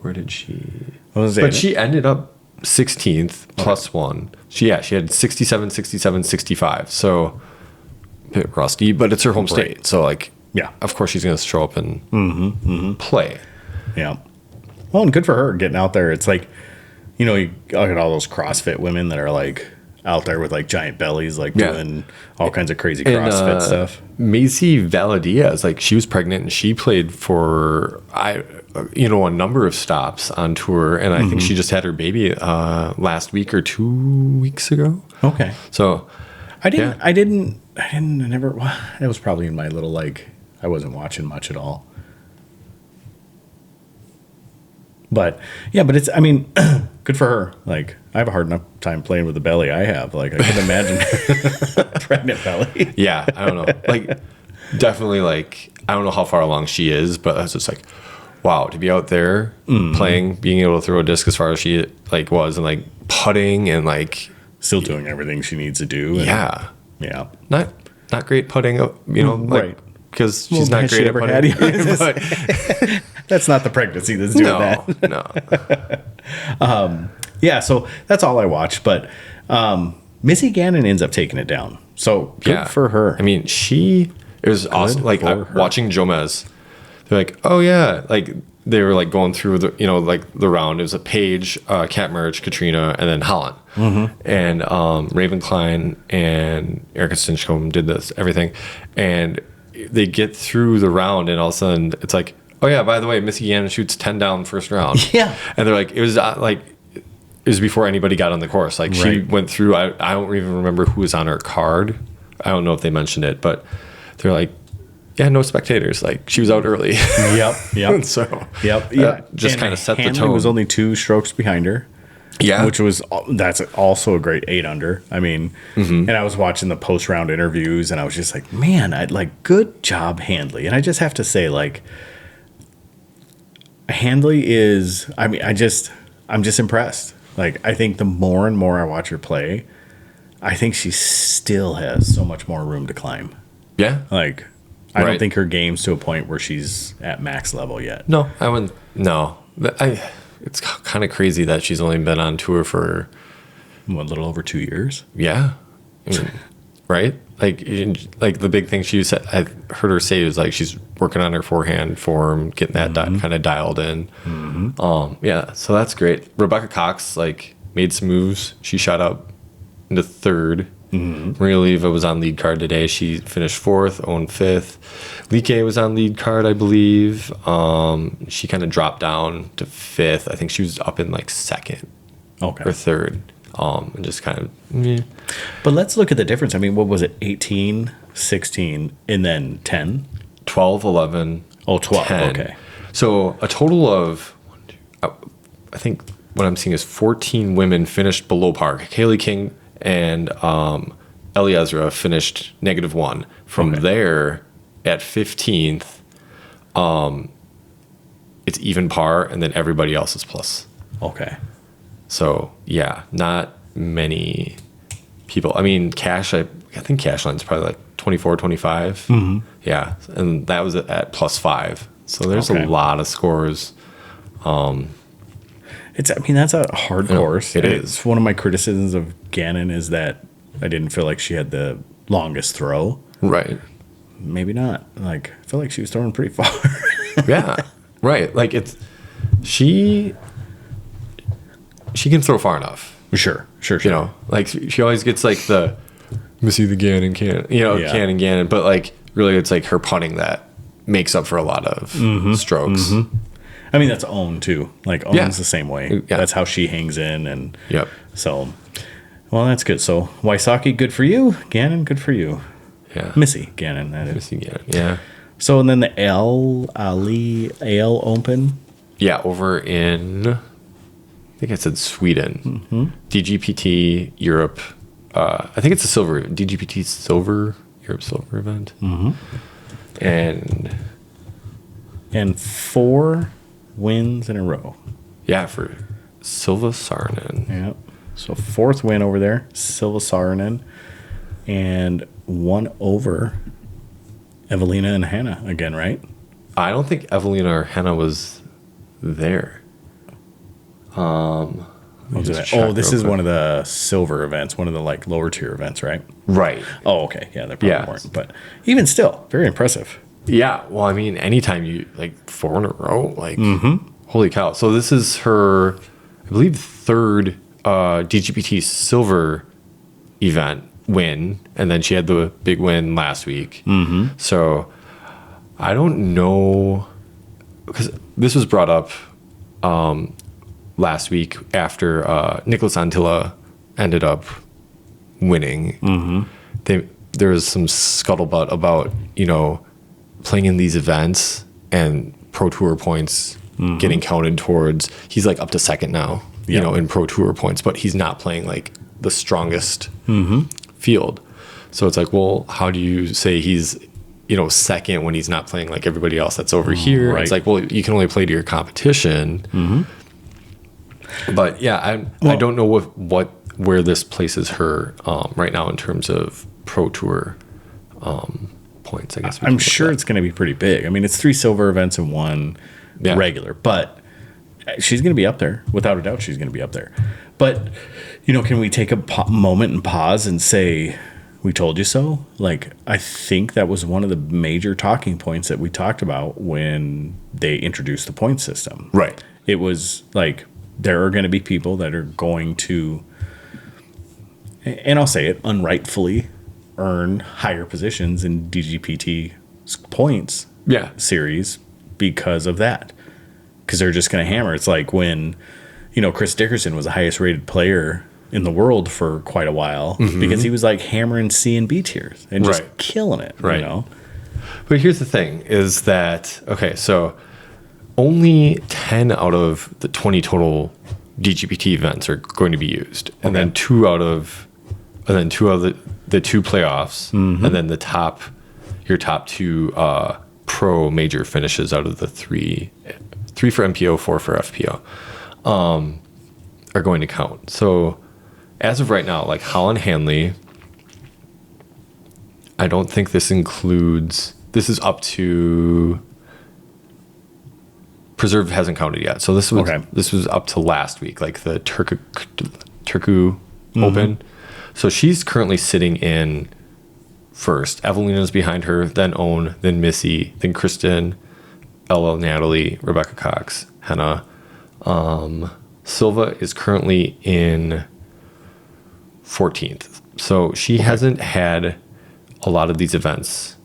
S2: where did she? But she ended up 16th plus 1. She had 67, 67, 65. So a bit rusty, but it's her home state. So like,
S1: Yeah.
S2: of course she's going to show up and play.
S1: Yeah. Well, and good for her getting out there. It's like, you look at all those CrossFit women that are like out there with like giant bellies, like doing all kinds of crazy CrossFit stuff.
S2: Macy Valadiaz, like she was pregnant and she played for a number of stops on tour, and I think she just had her baby last week or 2 weeks ago.
S1: Okay.
S2: So
S1: I never, it was probably in my little, like, I wasn't watching much at all. But yeah, but it's, I mean, good for her. Like, I have a hard enough time playing with the belly I have. Like, I can imagine pregnant belly.
S2: Yeah, I don't know. Like, definitely, like, I don't know how far along she is, but I was just like, wow, to be out there playing, being able to throw a disc as far as she like was, and like putting and like
S1: Still doing everything she needs to do. And,
S2: yeah,
S1: Yeah.
S2: not great putting, like,
S1: right.
S2: because she's not
S1: has
S2: great
S1: she
S2: at
S1: ever
S2: putting.
S1: had?
S2: But
S1: That's not the pregnancy that's doing that.
S2: no.
S1: Yeah, so that's all I watched. But Missy Gannon ends up taking it down. So good for her.
S2: I mean, it was awesome. Like
S1: for her.
S2: watching Jomez, they're like, oh yeah, like they were like going through the the round. It was a Paige, Cat Merge, Katrina, and then Holland, and Raven Klein and Erica Stinchcomb did everything, and they get through the round, and all of a sudden it's like, oh yeah, by the way, Missy Gannon shoots 10 down first round.
S1: Yeah,
S2: and they're like, it was before anybody got on the course. Like she went through. I don't even remember who was on her card. I don't know if they mentioned it, but they're like, yeah, no spectators. Like she was out early.
S1: Yep.
S2: So
S1: Yeah.
S2: just
S1: And
S2: kind of set the
S1: Hanley
S2: tone.
S1: was only 2 strokes behind her.
S2: Yeah.
S1: That's also a great 8 under. I mean,
S2: Mm-hmm.
S1: and I was watching the post round interviews and I was just like, man, I'd like, good job, Handley. And I just have to say, like, Handley is, I mean, I'm just impressed. Like, I think the more and more I watch her play, I think she still has so much more room to climb.
S2: Yeah.
S1: Like, I don't
S2: Right.
S1: think her game's to a point where she's at max level yet.
S2: No, I wouldn't. No. It's kind of crazy that she's only been on tour for,
S1: A little over 2 years.
S2: yeah. I mean, right? Like the big thing she said, I heard her say was like she's working on her forehand form, getting that kind of dialed in. Yeah, so that's great. Rebecca Cox like made some moves. She shot up into 3rd. Maria Oliva was on lead card today. She finished 4th, owned 5th. Lique was on lead card, I believe. She kind of dropped down to 5th. I think she was up in like 2nd
S1: Okay.
S2: or 3rd. And just kind of, yeah.
S1: But let's look at the difference. I mean, what was it? 18, 16, and then 10?
S2: 12, 11.
S1: Oh, 12.
S2: 10.
S1: Okay.
S2: So a total of, I think what I'm seeing is 14 women finished below par. Kaylee King and Ellie Ezra finished -1. From there, at 15th, it's even par, and then everybody else is plus.
S1: Okay.
S2: So yeah, not many people. I mean, I think Cashline's probably like 24, 25. Yeah, and that was at +5. So there's
S1: Okay.
S2: a lot of scores.
S1: I mean, that's a hard course.
S2: it
S1: It's
S2: is.
S1: one of my criticisms of Gannon is that I didn't feel like she had the longest throw.
S2: Right.
S1: Maybe not. Like, I feel like she was throwing pretty far.
S2: Yeah. Right. Like she can throw far enough.
S1: Sure.
S2: You know, like she always gets like the Missy the Gannon can,
S1: Yeah.
S2: can and Gannon, but like really it's like her putting that makes up for a lot of strokes.
S1: I mean, that's Own, too. Like, Own's
S2: Yeah.
S1: the same way.
S2: Yeah.
S1: That's how she hangs in. And
S2: Yep.
S1: so, well, that's good. So, Wysocki, good for you. Gannon, good for you.
S2: Yeah.
S1: Missy Gannon, that is.
S2: Missy Gannon. Yeah.
S1: So, and then the Ale Open.
S2: Yeah. Over in, I think I said Sweden. DGPT Europe. I think it's a DGPT Silver, Europe Silver event.
S1: And 4 wins in a row.
S2: Yeah, for Silva Saarinen.
S1: Yeah. So 4th win over there, Silva Saarinen, and 1 over Evelina and Hannah again, right?
S2: I don't think Evelina or Hannah was there.
S1: This is one of the silver events, one of the like lower tier events, right?
S2: Right.
S1: Oh, okay. Yeah, they probably
S2: Yeah.
S1: weren't. But even still, very impressive.
S2: Yeah. Well, I mean, anytime you like 4 in a row, like holy cow. So this is her, I believe, 3rd DGPT Silver event win, and then she had the big win last week. So I don't know, because this was brought up last week after Nicholas Antilla ended up winning. There was some scuttlebutt about, playing in these events and Pro Tour points getting counted towards. He's like up to 2nd now, in Pro Tour points, but he's not playing like the strongest field. So it's like, well, how do you say he's, 2nd when he's not playing like everybody else that's over here?
S1: Right.
S2: It's like, well, you can only play to your competition. But yeah, I don't know where this places her right now in terms of Pro Tour points. I guess
S1: I'm sure it's going to be pretty big. I mean, it's 3 silver events and 1 regular, but she's going to be up there. Without a doubt, she's going to be up there. But, can we take a moment and pause and say, we told you so? Like, I think that was one of the major talking points that we talked about when they introduced the point system.
S2: Right.
S1: It was like, there are going to be people that are going to, and I'll say it, unrightfully earn higher positions in DGPT points series because of that. Because they're just going to hammer. It's like when, Chris Dickerson was the highest rated player in the world for quite a while because he was like hammering C and B tiers and just killing it.
S2: Right. But here's the thing is that, okay, so only 10 out of the 20 total DGPT events are going to be used. And then two out of the two playoffs, and then your top two pro major finishes out of the three for MPO, four for FPO, are going to count. So as of right now, like Holland Hanley, I don't think this is up to Preserve hasn't counted yet. So this was up to last week, like the Turku Open. So she's currently sitting in first. Evelina's behind her, then Own, then Missy, then Kristen, LL Natalie, Rebecca Cox, Henna. Silva is currently in 14th. So she hasn't had a lot of these events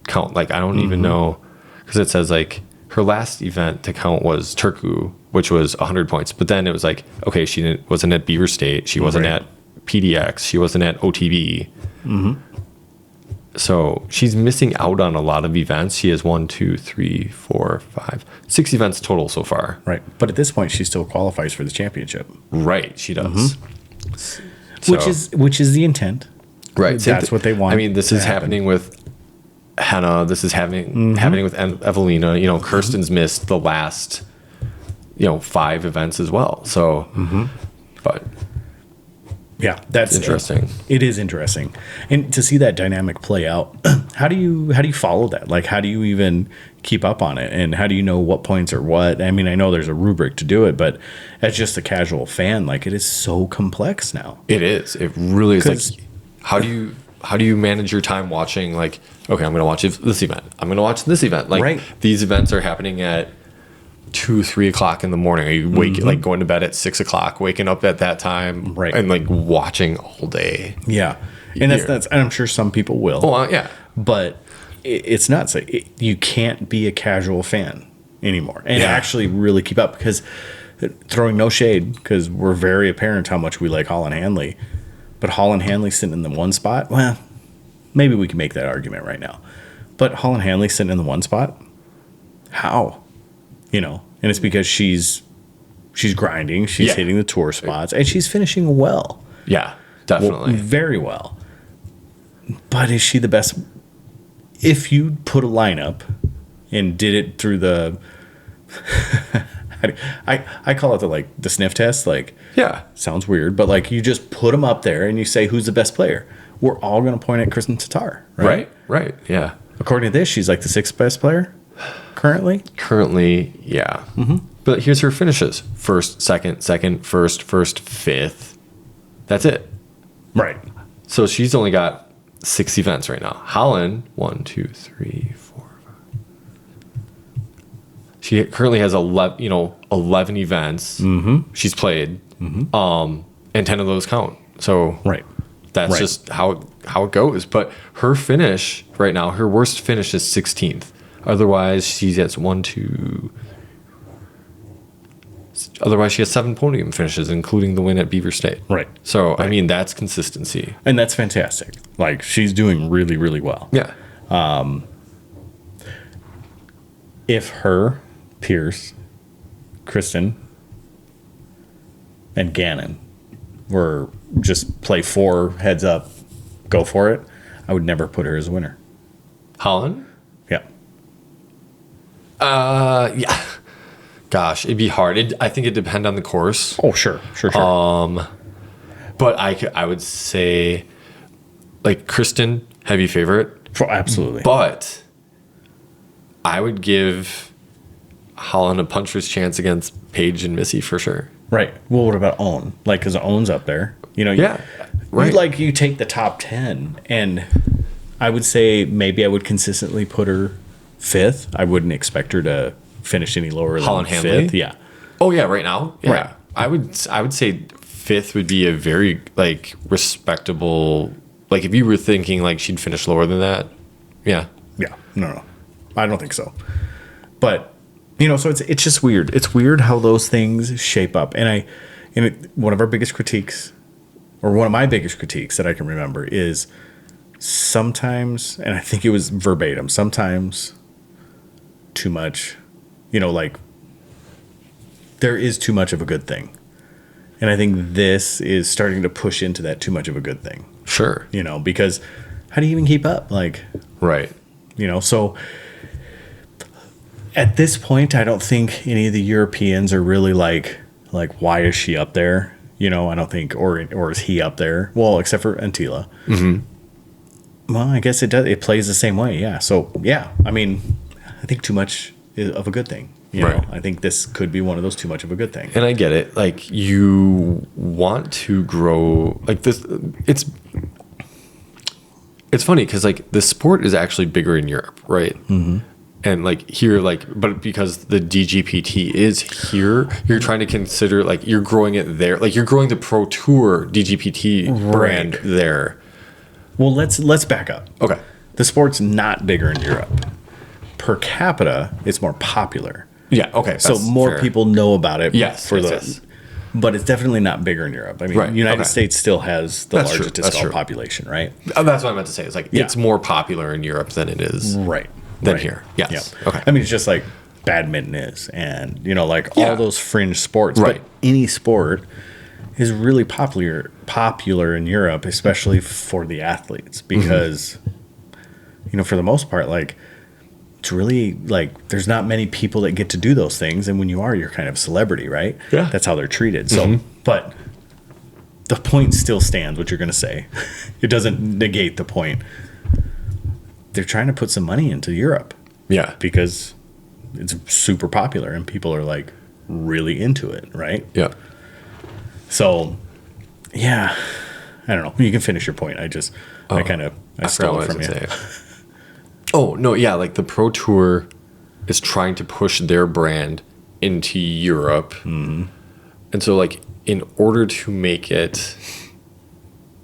S2: count. Like, I don't even know, because it says like her last event to count was Turku, which was 100 points. But then it was like, okay, she wasn't at Beaver State. She wasn't at PDX. She wasn't at OTB. So she's missing out on a lot of events. She has 1, 2, 3, 4, 5, 6 events total so far.
S1: Right. But at this point, she still qualifies for the championship.
S2: Right. She does.
S1: Which is the intent.
S2: Right.
S1: That's what they want.
S2: I mean, this is happening with Henna. This is happening with Evelina. You know, Kirsten's missed the last, 5 events as well. So, but
S1: yeah, that's
S2: interesting.
S1: It is interesting, and to see that dynamic play out. How do you follow that? Like, how do you even keep up on it, and how do you know what points are what? I mean, I know there's a rubric to do it, but as just a casual fan, like, it is so complex now.
S2: It is. It really is. Like, how do you manage your time watching? Like, okay, I'm going to watch this event. I'm going to watch this event. Like, these events are happening at 2, 3 o'clock in the morning. Are you like going to bed at 6 o'clock, waking up at that time, and like watching all day?
S1: Yeah, and that's. And I'm sure some people will.
S2: Oh, yeah.
S1: But it's nuts. Like, you can't be a casual fan anymore and actually really keep up, because throwing no shade, because we're very apparent how much we like Holland Hanley, but Holland Hanley sitting in the one spot. Well, maybe we can make that argument right now, but Holland Hanley sitting in the one spot. How? And it's because she's grinding, she's hitting the tour spots, and she's finishing well.
S2: Yeah, definitely.
S1: Very well. But is she the best? If you put a lineup and did it through the I call it the sniff test, sounds weird, but like, you just put them up there and you say who's the best player. We're all going to point at Kristen Tatar, right?
S2: Right. Yeah.
S1: According to this, she's like the 6th best player. Currently,
S2: yeah. But here's her finishes: first, second, first, 5th. That's it.
S1: Right.
S2: So she's only got 6 events right now. Holland, 1, 2, 3, 4, 5. She currently has 11 events. She's played, and 10 of those count. So that's just how it goes. But her finish right now, her worst finish is 16th. Otherwise, she has 1, 2. Otherwise, she has 7 podium finishes, including the win at Beaver State.
S1: Right.
S2: So, I mean, that's consistency.
S1: And that's fantastic. Like, she's doing really, really well.
S2: Yeah.
S1: If her, Pierce, Kristen, and Gannon were just play 4 heads up, go for it, I would never put her as a winner.
S2: Holland?
S1: Yeah.
S2: Yeah. Gosh, it'd be hard. I think it'd depend on the course.
S1: Oh, sure.
S2: But I would say, like, Kristen, heavy favorite.
S1: Absolutely.
S2: But I would give Holland a puncher's chance against Paige and Missy for sure.
S1: Right. Well, what about Own? Like, because Own's up there. Right. You take the top 10, and I would say maybe I would consistently put her 5th. I wouldn't expect her to finish any lower than
S2: Holland
S1: 5th.
S2: Hanley?
S1: Yeah.
S2: Oh yeah, right now. Yeah.
S1: Right.
S2: I would say 5th would be a very respectable. Like, if you were thinking like she'd finish lower than that, yeah.
S1: Yeah. No. I don't think so. But so it's just weird. It's weird how those things shape up. And one of our biggest critiques, or one of my biggest critiques that I can remember, is sometimes, and I think it was verbatim, sometimes too much, like there is too much of a good thing. And I think this is starting to push into that too much of a good thing,
S2: Sure.
S1: because how do you even keep up? Like,
S2: Right.
S1: so at this point, I don't think any of the Europeans are really like, why is she up there? I don't think, or is he up there? Well, except for Antila. Well, I guess it does. It plays the same way. Yeah. So yeah, I mean, I think too much is of a good thing.
S2: Right.
S1: I think this could be one of those too much of a good thing.
S2: And I get it. Like, you want to grow like this. It's funny because like the sport is actually bigger in Europe, right? Mm-hmm. And like here, like, but because the DGPT is here, you're trying to consider like you're growing it there, like you're growing the Pro Tour DGPT brand there.
S1: Well, let's back up.
S2: Okay.
S1: The sport's not bigger in Europe. Per capita, it's more popular.
S2: Yeah. Okay.
S1: So more
S2: fair.
S1: people know about it.
S2: Yes.
S1: But it's definitely not bigger in Europe. I mean,
S2: Right,
S1: United
S2: okay.
S1: States still has the
S2: That's
S1: largest
S2: true,
S1: disc
S2: that's
S1: golf
S2: true.
S1: population, right?
S2: That's what I meant to say. It's like
S1: Yeah.
S2: it's more popular in Europe than it is
S1: Right.
S2: than
S1: right.
S2: here. Yes.
S1: Yeah.
S2: Okay.
S1: I mean, it's just like badminton is, and like
S2: Yeah.
S1: all those fringe sports.
S2: Right.
S1: But any sport is really popular in Europe, especially for the athletes, because for the most part, like it's really like there's not many people that get to do those things, and when you are, you're kind of a celebrity, right?
S2: Yeah.
S1: That's how they're treated. So, but the point still stands. What you're going to say, it doesn't negate the point. They're trying to put some money into Europe
S2: Yeah.
S1: because it's super popular and people are like really into it, right?
S2: Yeah.
S1: So, yeah, I don't know. You can finish your point. I
S2: forgot
S1: stole
S2: what
S1: it
S2: I
S1: from
S2: was
S1: you.
S2: gonna say. Oh no, yeah, like the Pro Tour is trying to push their brand into Europe, and so like in order to make it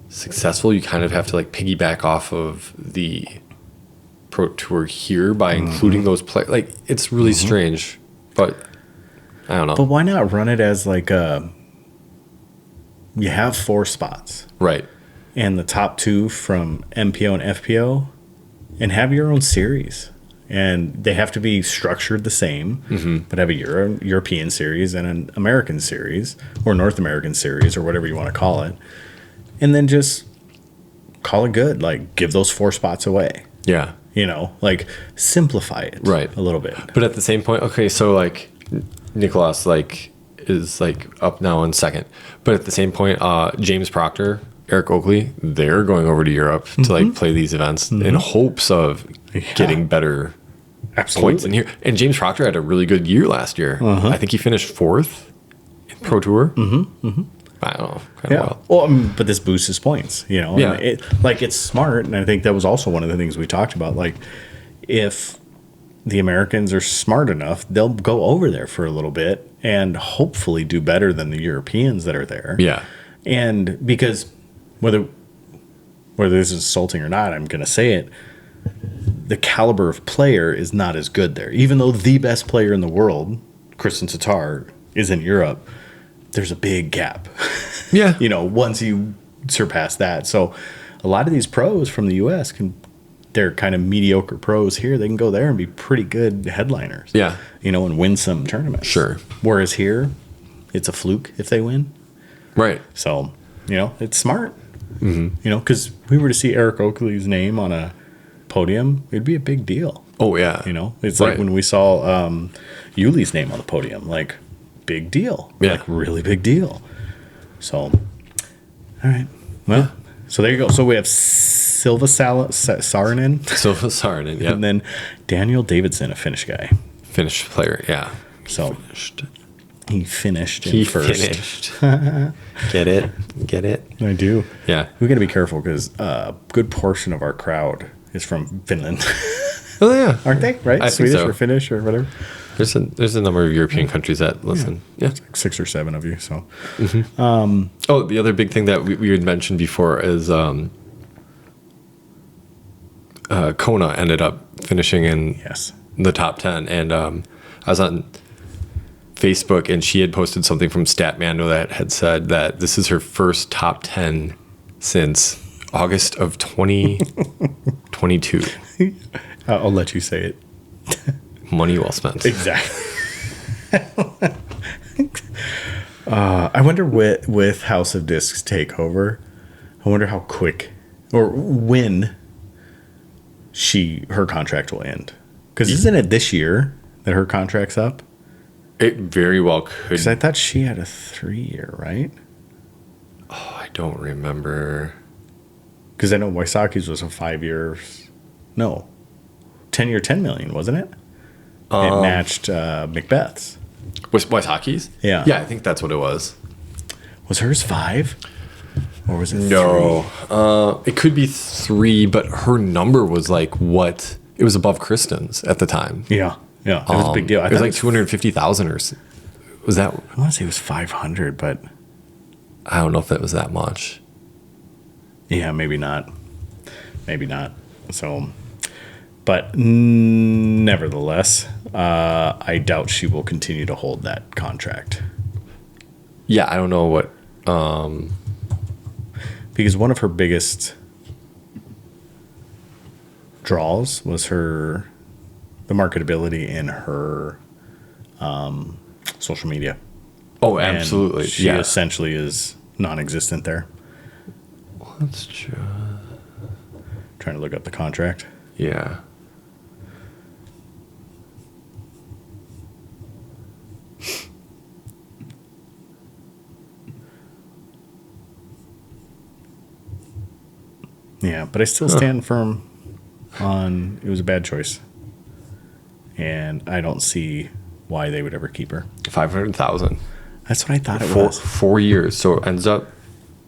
S2: successful, you kind of have to like piggyback off of the Pro Tour here by including those players. Like it's really strange, but I don't know.
S1: But why not run it as like you have 4 spots
S2: Right.
S1: and the top 2 from MPO and FPO, and have your own series. And they have to be structured the same, but have a European series and an American series or North American series or whatever you want to call it. And then just call it good. Like give those 4 spots away,
S2: Yeah.
S1: like simplify it
S2: Right.
S1: a little bit.
S2: But at the same point, okay, so like Nicholas like is like up now in second, but at the same point, James Proctor, Eric Oakley, they're going over to Europe to like play these events in hopes of getting better points in here. And James Proctor had a really good year last year. I think he finished 4th in Pro Tour. I don't know, kind of wild.
S1: Well, but this boosts his points,
S2: Yeah.
S1: And it's smart, and I think that was also one of the things we talked about. Like, if the Americans are smart enough, they'll go over there for a little bit and hopefully do better than the Europeans that are there.
S2: Yeah.
S1: And because whether this is insulting or not, I'm going to say it. The caliber of player is not as good there. Even though the best player in the world, Kristen Tatar, is in Europe, there's a big gap.
S2: Yeah.
S1: Once you surpass that. So a lot of these pros from the U.S. they're kind of mediocre pros here. They can go there and be pretty good headliners.
S2: Yeah.
S1: And win some tournaments.
S2: Sure.
S1: Whereas here, it's a fluke if they win.
S2: Right.
S1: So, it's smart. Because we were to see Eric Oakley's name on a podium, it'd be a big deal.
S2: Oh, yeah.
S1: It's like
S2: Right.
S1: when we saw Yuli's name on the podium, like big deal.
S2: Yeah.
S1: Like really big deal. So, all right. Well, so there you go. So we have Silva Saarinen.
S2: Silva Saarinen, yeah.
S1: And then Daniel Davidson, a Finnish guy.
S2: Finnish player, yeah.
S1: So
S2: Finished.
S1: he finished in
S2: He
S1: first.
S2: finished. Get it?
S1: I do.
S2: Yeah.
S1: We got to be careful because a good portion of our crowd is from Finland.
S2: Oh, yeah.
S1: Aren't they? Right?
S2: I think
S1: Swedish
S2: so.
S1: or Finnish or whatever.
S2: There's a number of European countries that listen. Yeah.
S1: Like 6 or 7 of you. So
S2: Oh, the other big thing that we had mentioned before is Kona ended up finishing in
S1: yes.
S2: the top 10. And I was on Facebook, and she had posted something from Statmando that had said that this is her first top 10 since August of 2022.
S1: I'll let you say it.
S2: Money well spent.
S1: Exactly. I wonder with House of Discs takeover, I wonder how quick or when her contract will end. Because isn't it this year that her contract's up?
S2: It very well could.
S1: Because I thought she had a 3-year, right?
S2: Oh, I don't remember.
S1: Because I know Waisaki's was a 5 years. No, 10-year, $10 million, wasn't it? It matched Macbeth's.
S2: Was Waisaki's?
S1: Yeah.
S2: Yeah, I think that's what it was.
S1: Was hers 5? Or was it 3?
S2: No. It could be 3, but her number was like what? It was above Kristen's at the time.
S1: Yeah. Yeah. It was a big deal.
S2: It was like 250,000 or was that?
S1: I want to say it was 500, but
S2: I don't know if that was that much.
S1: yeah, maybe not. Maybe not. So, but nevertheless, I doubt she will continue to hold that contract.
S2: Yeah, I don't know what.
S1: Because one of her biggest draws was the marketability in her social media.
S2: Oh,
S1: And
S2: absolutely.
S1: she
S2: Yeah.
S1: essentially is non-existent there.
S2: Let's try.
S1: Trying to look up the contract.
S2: Yeah.
S1: Yeah, but I still stand firm on it was a bad choice. And I don't see why they would ever keep her.
S2: 500,000
S1: That's what I thought it
S2: for
S1: was.
S2: 4 years. So it ends up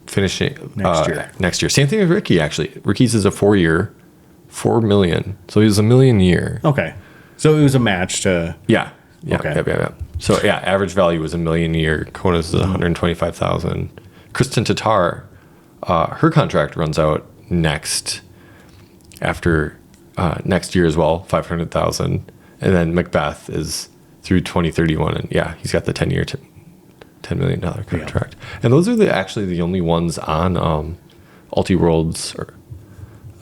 S2: finishing
S1: Next year.
S2: Next year. Same thing with Ricky, actually. Ricky's is a 4-year, 4 million. So he was $1 million a year.
S1: Okay. So it was a match to
S2: Yeah. Yeah.
S1: Okay.
S2: Yeah. So yeah, average value was $1 million a year. Kona's is 125,000. Kristen Tatar, her contract runs out next year as well, 500,000. And then Macbeth is through 2031, and yeah, he's got the 10-year, $10 million contract. Yeah. And those are actually the only ones on Ulti-Worlds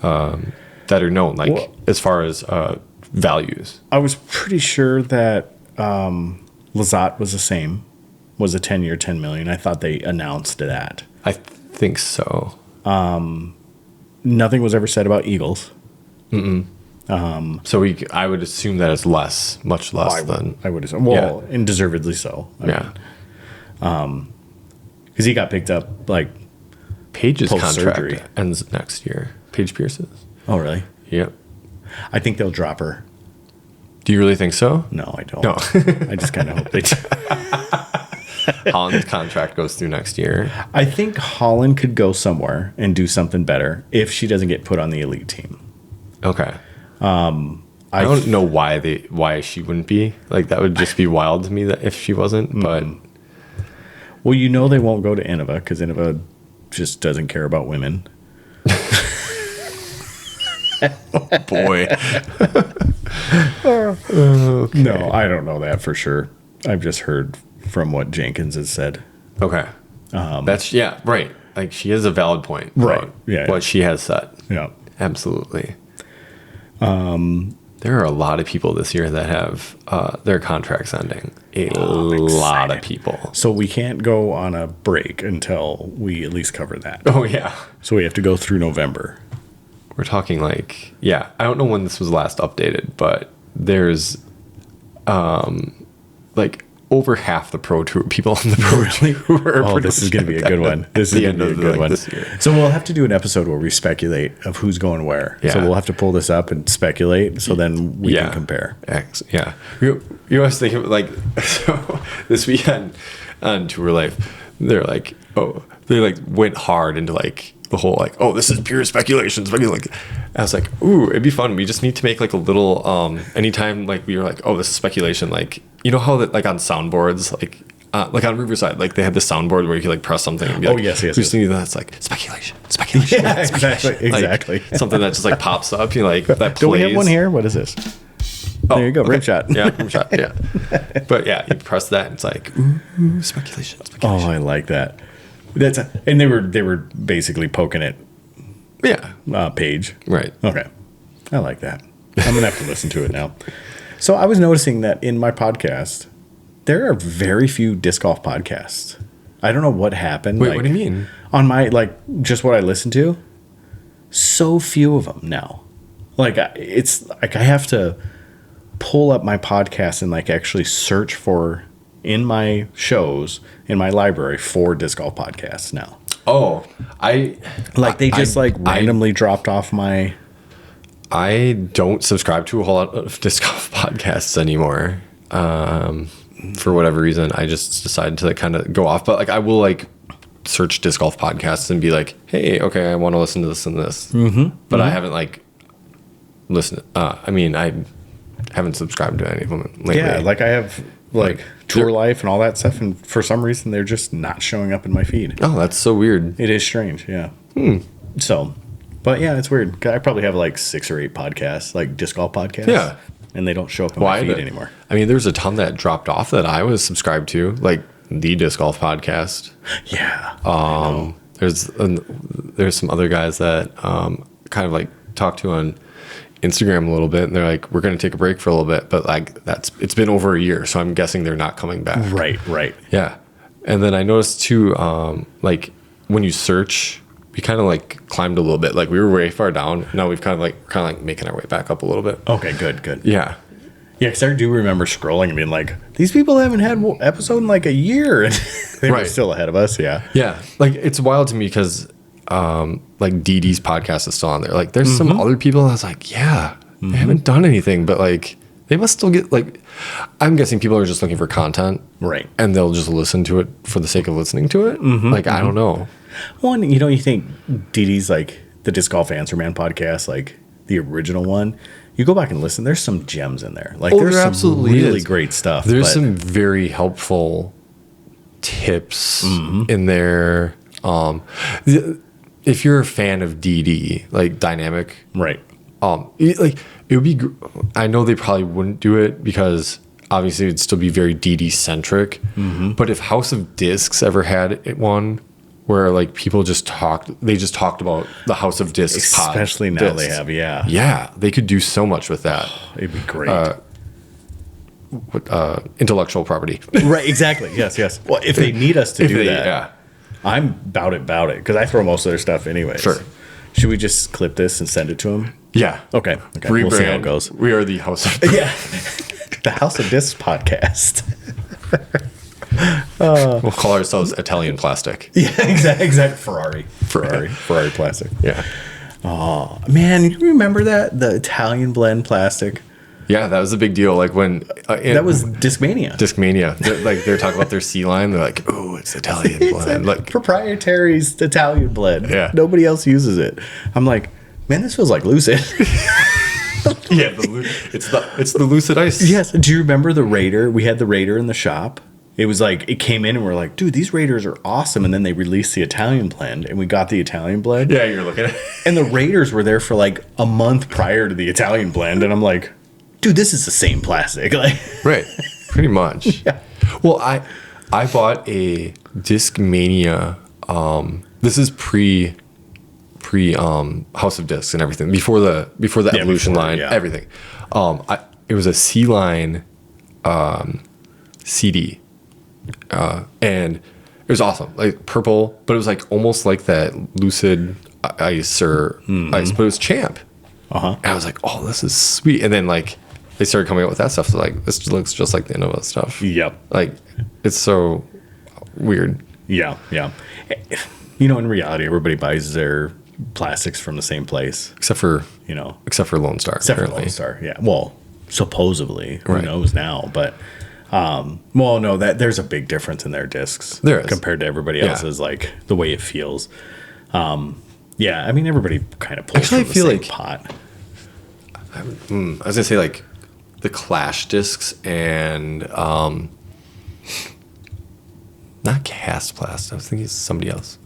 S2: that are known, like as far as values.
S1: I was pretty sure that Lazat was the same, was a 10-year, $10 million. I thought they announced that.
S2: I think so.
S1: Nothing was ever said about Eagles.
S2: So I would assume that it's much less than.
S1: I would assume. Well, and deservedly so.
S2: Yeah.
S1: Because he got picked up like
S2: Paige's
S1: post-surgery.
S2: contract ends next year. Paige Pierce's.
S1: Oh, really?
S2: Yep.
S1: I think they'll drop her.
S2: Do you really think so?
S1: No, I don't.
S2: No.
S1: I just kind of hope they do.
S2: Holland's contract goes through next year.
S1: I think Holland could go somewhere and do something better if she doesn't get put on the elite team.
S2: Okay. I don't know why she wouldn't be. Like, that would just be wild to me that if she wasn't, but
S1: well, you know they won't go to Innova because Innova just doesn't care about women.
S2: boy.
S1: Okay. No, I don't know that for sure. I've just heard from what Jenkins has said.
S2: Okay. That's right. Like, she has a valid point.
S1: Right.
S2: About
S1: Yeah.
S2: what she has said.
S1: Yeah.
S2: Absolutely. There are a lot of people this year that have their contracts ending. A lot of people.
S1: So we can't go on a break until we at least cover that.
S2: Oh, yeah.
S1: So we have to go through November.
S2: We're talking like, I don't know when this was last updated, but there's like over half the Pro Tour people on the Pro Tour.
S1: Oh, this is going to be a good one. This is going to be a good one.
S2: This year.
S1: So we'll have to do an episode where we speculate of who's going where.
S2: Yeah.
S1: So we'll have to pull this up and speculate so then we can compare.
S2: Yeah. You always think of like, so this weekend on Tour Life, they went hard into like the whole like, oh, this is pure speculation. Like, I was like, ooh, it'd be fun. We just need to make like a little anytime like we were like, oh, this is speculation. Like, you know how that like on soundboards, like on Riverside, like they had the soundboard where you could like press something and be like,
S1: yes.
S2: who's thinking that's like speculation.
S1: Yeah, exactly.
S2: Like, something that just like pops up, you know, like that plays.
S1: Do we have one here? What is this? There you go,
S2: okay.
S1: rim shot.
S2: Yeah, rim shot. Yeah, but yeah, you press that, and it's like ooh, speculation.
S1: Oh, I like that. And they were basically poking it page.
S2: Right.
S1: Okay. I like that. I'm going to have to listen to it now. So I was noticing that in my podcast, there are very few disc golf podcasts. I don't know what happened.
S2: Wait, what do you mean?
S1: On my, just what I listen to, so few of them now. It's like I have to pull up my podcast and actually search for in my shows in my library for disc golf podcasts now.
S2: Oh,
S1: They just randomly dropped off my.
S2: I don't subscribe to a whole lot of disc golf podcasts anymore. For whatever reason, I just decided to kind of go off. But I will search disc golf podcasts and be like, hey, okay, I want to listen to this and this. Mm-hmm. But I haven't listened. I haven't subscribed to any of them lately.
S1: Yeah, I have Tour Life and all that stuff, and for some reason they're just not showing up in my feed.
S2: Oh, that's so weird.
S1: It is strange, yeah. So, but yeah, it's weird. I probably have 6 or 8 podcasts, disc golf podcasts. Yeah. And they don't show up in my feed anymore. I
S2: mean, there's a ton that dropped off that I was subscribed to, the Disc Golf Podcast.
S1: Yeah.
S2: There's some other guys that kind of talk to on Instagram a little bit, and they're like, we're going to take a break for a little bit, but it's been over a year, so I'm guessing they're not coming back.
S1: Right.
S2: Yeah. And then I noticed too, when you search, we kind of climbed a little bit. We were way far down. Now we've kind of making our way back up a little bit.
S1: Okay, good.
S2: Yeah.
S1: Yeah, because I do remember scrolling and being these people haven't had an episode in a year, and they're still ahead of us. Yeah.
S2: Yeah. It's wild to me because Dee Dee's podcast is still on there. There's some other people that's they haven't done anything, but they must still get I'm guessing people are just looking for content.
S1: Right.
S2: And they'll just listen to it for the sake of listening to it. I don't know.
S1: One, you think Dee Dee's the Disc Golf Answer Man podcast, the original one, you go back and listen, there's some gems in there. There's some really great stuff.
S2: There's some very helpful tips in there. If you're a fan of Dee Dee, Dynamic,
S1: right?
S2: It would be. I know they probably wouldn't do it because obviously it'd still be very Dee Dee centric. But if House of Discs ever had one where people just talked about the House of Discs,
S1: especially now they have,
S2: yeah, they could do so much with that.
S1: It'd be great.
S2: Intellectual property,
S1: right? Exactly. Yes. Well, if they need us to do that, I'm about it because I throw most of their stuff anyways.
S2: Sure.
S1: Should we just clip this and send it to them?
S2: Yeah.
S1: Okay.
S2: Rebrand.
S1: We'll see how it goes.
S2: We are the House of
S1: the House of Discs podcast.
S2: We'll call ourselves Italian Plastic.
S1: Yeah, exactly. Ferrari Plastic.
S2: Yeah.
S1: Oh man, you remember that, the Italian blend plastic?
S2: Yeah, that was a big deal. When
S1: that was Discmania.
S2: They're talking about their C line. They're like, "Oh, it's Italian blend."
S1: Proprietary's Italian blend.
S2: Yeah.
S1: Nobody else uses it. I'm like, man, this feels like Lucid.
S2: Yeah, it's the Lucid Ice.
S1: Yes. Do you remember the Raider? We had the Raider in the shop. It was it came in and we're like, dude, these Raiders are awesome. And then they released the Italian blend and we got the Italian blend.
S2: Yeah, you're looking at it.
S1: And the Raiders were there for a month prior to the Italian blend. And I'm like, dude, this is the same plastic.
S2: Right. Pretty much.
S1: Yeah.
S2: Well, I bought a Discmania. This is pre House of Discs and everything. Before the Evolution line, everything. It was a C line CD. And it was awesome, purple, but it was almost like that Lucid Ice or Ice, but it was Champ. And I was like, oh, this is sweet. And then they started coming out with that stuff. So this looks just like the Innova stuff.
S1: Yep.
S2: It's so weird.
S1: Yeah. In reality, everybody buys their plastics from the same place,
S2: except for Lone Star.
S1: Except for Lone Star, yeah. Well, supposedly, who knows now? But no, there's a big difference in their discs.
S2: There is,
S1: compared to everybody else's, the way it feels. Yeah, I mean, everybody kind of pulls from the same pot.
S2: I was gonna say the Clash discs and not Castplast. I was thinking it's somebody else.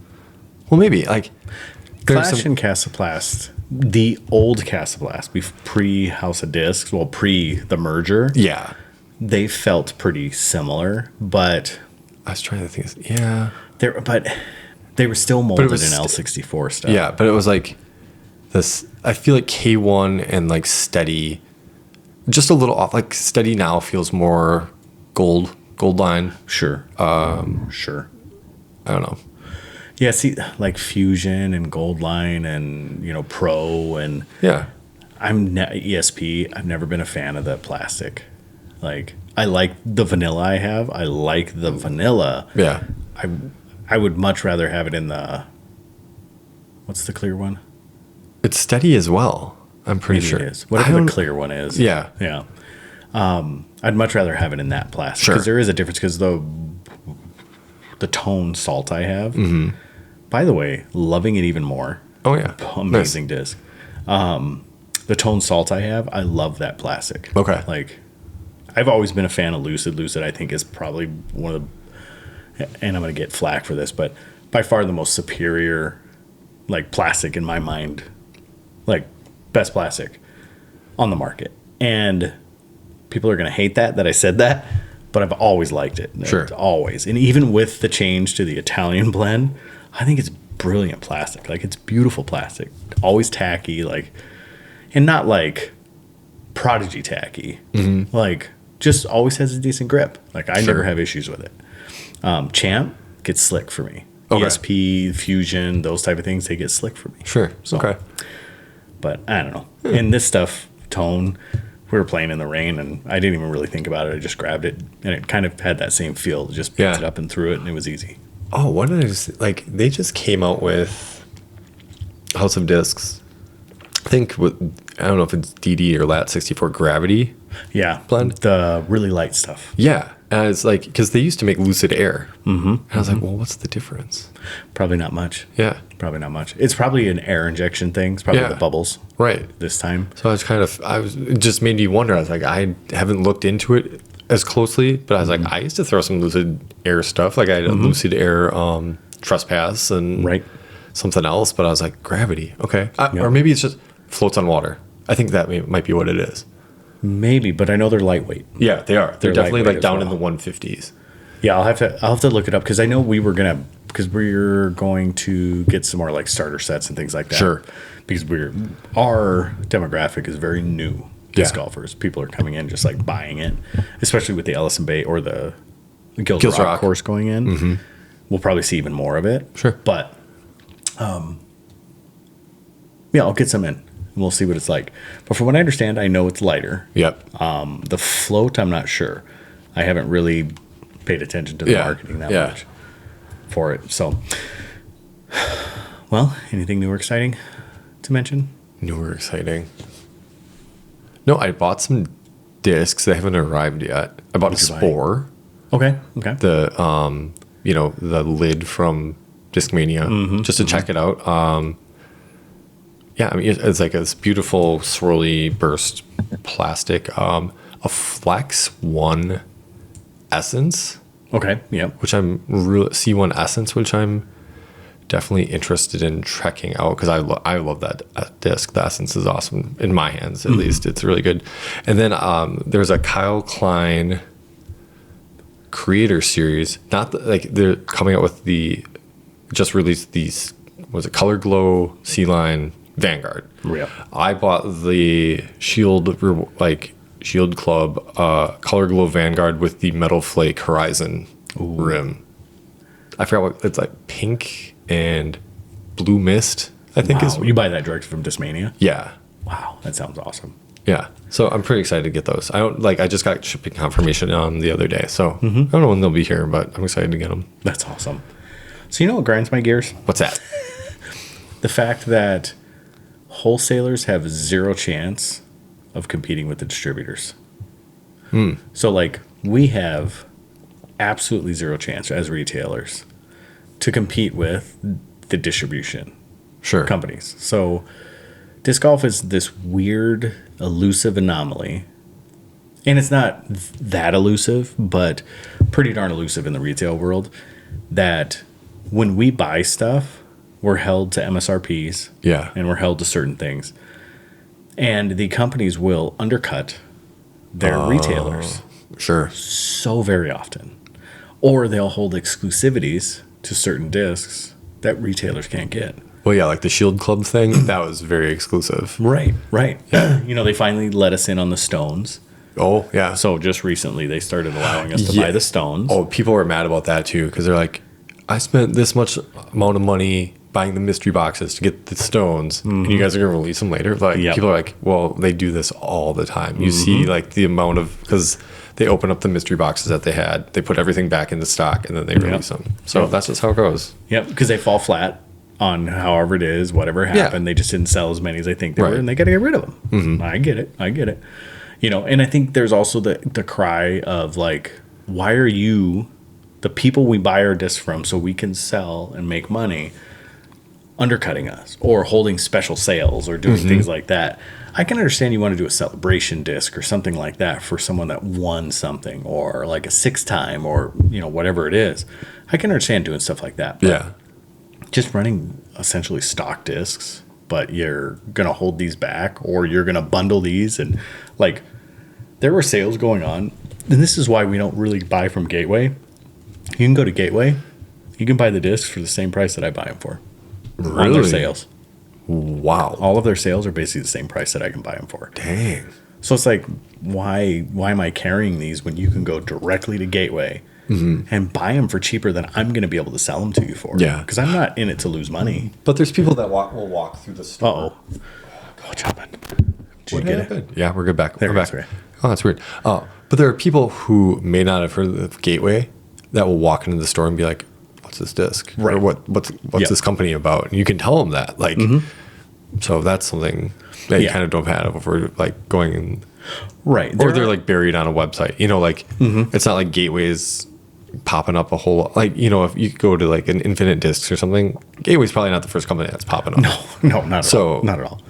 S2: Well, maybe
S1: Clash and Castplast. The old Castplast, pre House of Discs, pre the merger.
S2: Yeah.
S1: They felt pretty similar, but
S2: I was trying to think. Yeah,
S1: but they were still molded in L64 stuff.
S2: Yeah, but it was this. I feel like K1 and like Steady, just a little off. Like Steady now feels more gold line.
S1: Sure. Sure.
S2: I don't know.
S1: Yeah, see, like Fusion and Goldline and, Pro and
S2: Yeah.
S1: ESP. I've never been a fan of the plastic. Like, I like the vanilla I have. I like the vanilla.
S2: Yeah.
S1: I would much rather have it in the, what's the clear one?
S2: It's Steady as well. I'm pretty
S1: Maybe
S2: sure.
S1: it is. Whatever the clear one is.
S2: Yeah.
S1: Yeah. I'd much rather have it in that plastic.
S2: Sure.
S1: Because there is a difference because the tone salt I have.
S2: Mm-hmm.
S1: By the way, loving it even more.
S2: Oh yeah.
S1: Amazing disc. The tone salt I have, I love that plastic.
S2: Okay.
S1: Like, I've always been a fan of Lucid. Lucid, I think, is probably one of the, and I'm going to get flack for this, but by far the most superior, like, plastic in my mind. Like, best plastic on the market. And people are going to hate that I said that, but I've always liked it.
S2: Sure.
S1: Always. And even with the change to the Italian blend, I think it's brilliant plastic. Like, it's beautiful plastic. Always tacky, like, and not like Prodigy tacky. Mm-hmm. Like, just always has a decent grip. Like, I never have issues with it. Champ gets slick for me.
S2: Okay.
S1: ESP, Fusion, those type of things, they get slick for me.
S2: Sure.
S1: So,
S2: okay.
S1: But I don't know. And this stuff, tone, we were playing in the rain, and I didn't even really think about it. I just grabbed it, and it kind of had that same feel. Just picked it up and threw it, and it was easy.
S2: Oh, what did I just like? They just came out with House of Discs. I think I don't know if it's DD or Lat64 Gravity.
S1: Yeah,
S2: blend,
S1: the really light stuff.
S2: Yeah, and it's like because they used to make Lucid Air, and I was like, well, what's the difference?
S1: Probably not much.
S2: Yeah,
S1: probably not much. It's probably an air injection thing. It's probably the bubbles,
S2: right? This time, so it just made me wonder. I was like, I haven't looked into it as closely, but I was like, I used to throw some Lucid Air stuff. Like I had a Lucid Air Trespass and something else, but I was like, Gravity, okay, or maybe it's just floats on water. I think that might be what it is.
S1: Maybe, but I know they're lightweight.
S2: Yeah, they are. They're definitely like down in the 150s.
S1: Yeah, I'll have to look it up because I know we're going to get some more like starter sets and things like that.
S2: Sure.
S1: Because our demographic is very new disc golfers. People are coming in just like buying it, especially with the Ellison Bay or the Gills Rock course going in. Mm-hmm. We'll probably see even more of it.
S2: Sure.
S1: But I'll get some in. And we'll see what it's like. But from what I understand, I know it's lighter.
S2: Yep.
S1: The float, I'm not sure. I haven't really paid attention to the marketing that much for it. So, well, anything new or exciting to mention?
S2: New or exciting? No, I bought some discs. They haven't arrived yet. I bought a Spore.
S1: Okay.
S2: The the lid from Discmania, just to check it out. Yeah, I mean, it's like this beautiful swirly burst plastic. A Flex 1 Essence.
S1: Okay, yeah.
S2: Which I'm C1 Essence, which I'm definitely interested in checking out because I love that disc. The Essence is awesome in my hands, at least. It's really good. And then there's a Kyle Klein Creator Series. They're coming out with just released these. Was it Color Glow C-Line Vanguard?
S1: Yeah.
S2: I bought the Shield Club Color Glow Vanguard with the Metal Flake Horizon rim. I forgot what it's like, pink and blue mist. I think is
S1: you buy that direct from Discmania?
S2: Yeah.
S1: Wow, that sounds awesome.
S2: Yeah. So I'm pretty excited to get those. I just got shipping confirmation the other day, so I don't know when they'll be here, but I'm excited to get them.
S1: That's awesome. So you know what grinds my gears?
S2: What's that?
S1: The fact that wholesalers have zero chance of competing with the distributors. So like we have absolutely zero chance as retailers to compete with the distribution companies. So disc golf is this weird, elusive anomaly. And it's not that elusive, but pretty darn elusive in the retail world, that when we buy stuff, we're held to MSRPs.
S2: Yeah.
S1: And we're held to certain things. And the companies will undercut their retailers.
S2: Sure.
S1: So very often. Or they'll hold exclusivities to certain discs that retailers can't get.
S2: Well, yeah, like the Shield Club thing, that was very exclusive.
S1: Right. They finally let us in on the stones.
S2: Oh, yeah.
S1: So just recently they started allowing us to buy the stones.
S2: Oh, people were mad about that too, because they're like, I spent this much amount of money buying the mystery boxes to get the stones, and you guys are going to release them later. Like, people are like, well, they do this all the time. You see, like, the amount of, because they open up the mystery boxes that they had, they put everything back into stock, and then they release them. So that's just how it goes.
S1: Yep, because they fall flat on however it is, whatever happened. They just didn't sell as many as they think they were, and they got to get rid of them. I get it. And I think there's also the cry of, like, why are you, the people we buy our discs from so we can sell and make money, undercutting us or holding special sales or doing things like that? I can understand you want to do a celebration disc or something like that for someone that won something, or like a 6-time, or whatever it is. I can understand doing stuff like that. But just running essentially stock discs, but you're gonna hold these back, or you're gonna bundle these, and like there were sales going on, and this is why we don't really buy from Gateway. You can go to Gateway, you can buy the discs for the same price that I buy them for.
S2: Really?
S1: On their sales.
S2: Wow.
S1: All of their sales are basically the same price that I can buy them for.
S2: Dang.
S1: So it's like, why am I carrying these when you can go directly to Gateway and buy them for cheaper than I'm going to be able to sell them to you for?
S2: Yeah.
S1: Because I'm not in it to lose money.
S2: But there's people that will walk through the store.
S1: Uh-oh. Watch happened. Did
S2: What
S1: you get
S2: happened?
S1: it?
S2: Yeah, we're good back.
S1: There
S2: We're
S1: it
S2: back.
S1: is, right.
S2: Oh, that's weird. But there are people who may not have heard of Gateway that will walk into the store and be like, what's this disc?
S1: Right.
S2: Or what's this company about? And you can tell them that. Like, so that's something that you kind of don't have over like going in.
S1: Right.
S2: Or they're like buried on a website. Like it's not like Gateway's popping up a whole lot. Like, if you go to like an Infinite Discs or something, Gateway's probably not the first company that's popping up.
S1: No, not at all. Not at all.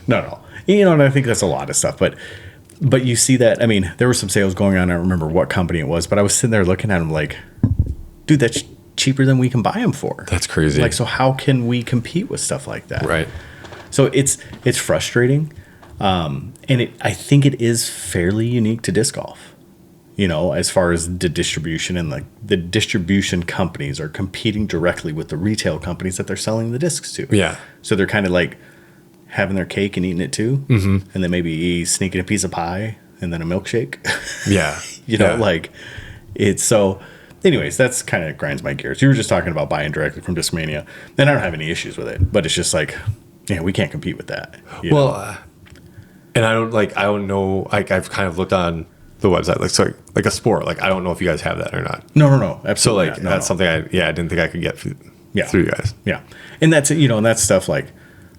S1: Not at all. And I think that's a lot of stuff. But you see that, I mean, there were some sales going on. I don't remember what company it was, but I was sitting there looking at them like, dude, that's cheaper than we can buy them for.
S2: That's crazy.
S1: Like, so how can we compete with stuff like that?
S2: Right.
S1: So it's frustrating. And I think it is fairly unique to disc golf, as far as the distribution, and like the distribution companies are competing directly with the retail companies that they're selling the discs to.
S2: Yeah.
S1: So they're kind of like having their cake and eating it too. And then maybe sneaking a piece of pie and then a milkshake.
S2: Yeah.
S1: Like it's so. Anyways, that's kind of grinds my gears. You were just talking about buying directly from Discmania, and I don't have any issues with it, but it's just like, we can't compete with that.
S2: And I don't know. Like, I've kind of looked on the website, like a sport. Like, I don't know if you guys have that or not.
S1: No, absolutely.
S2: So like
S1: not.
S2: that's something I didn't think I could get through you guys.
S1: Yeah, and that's and that's stuff like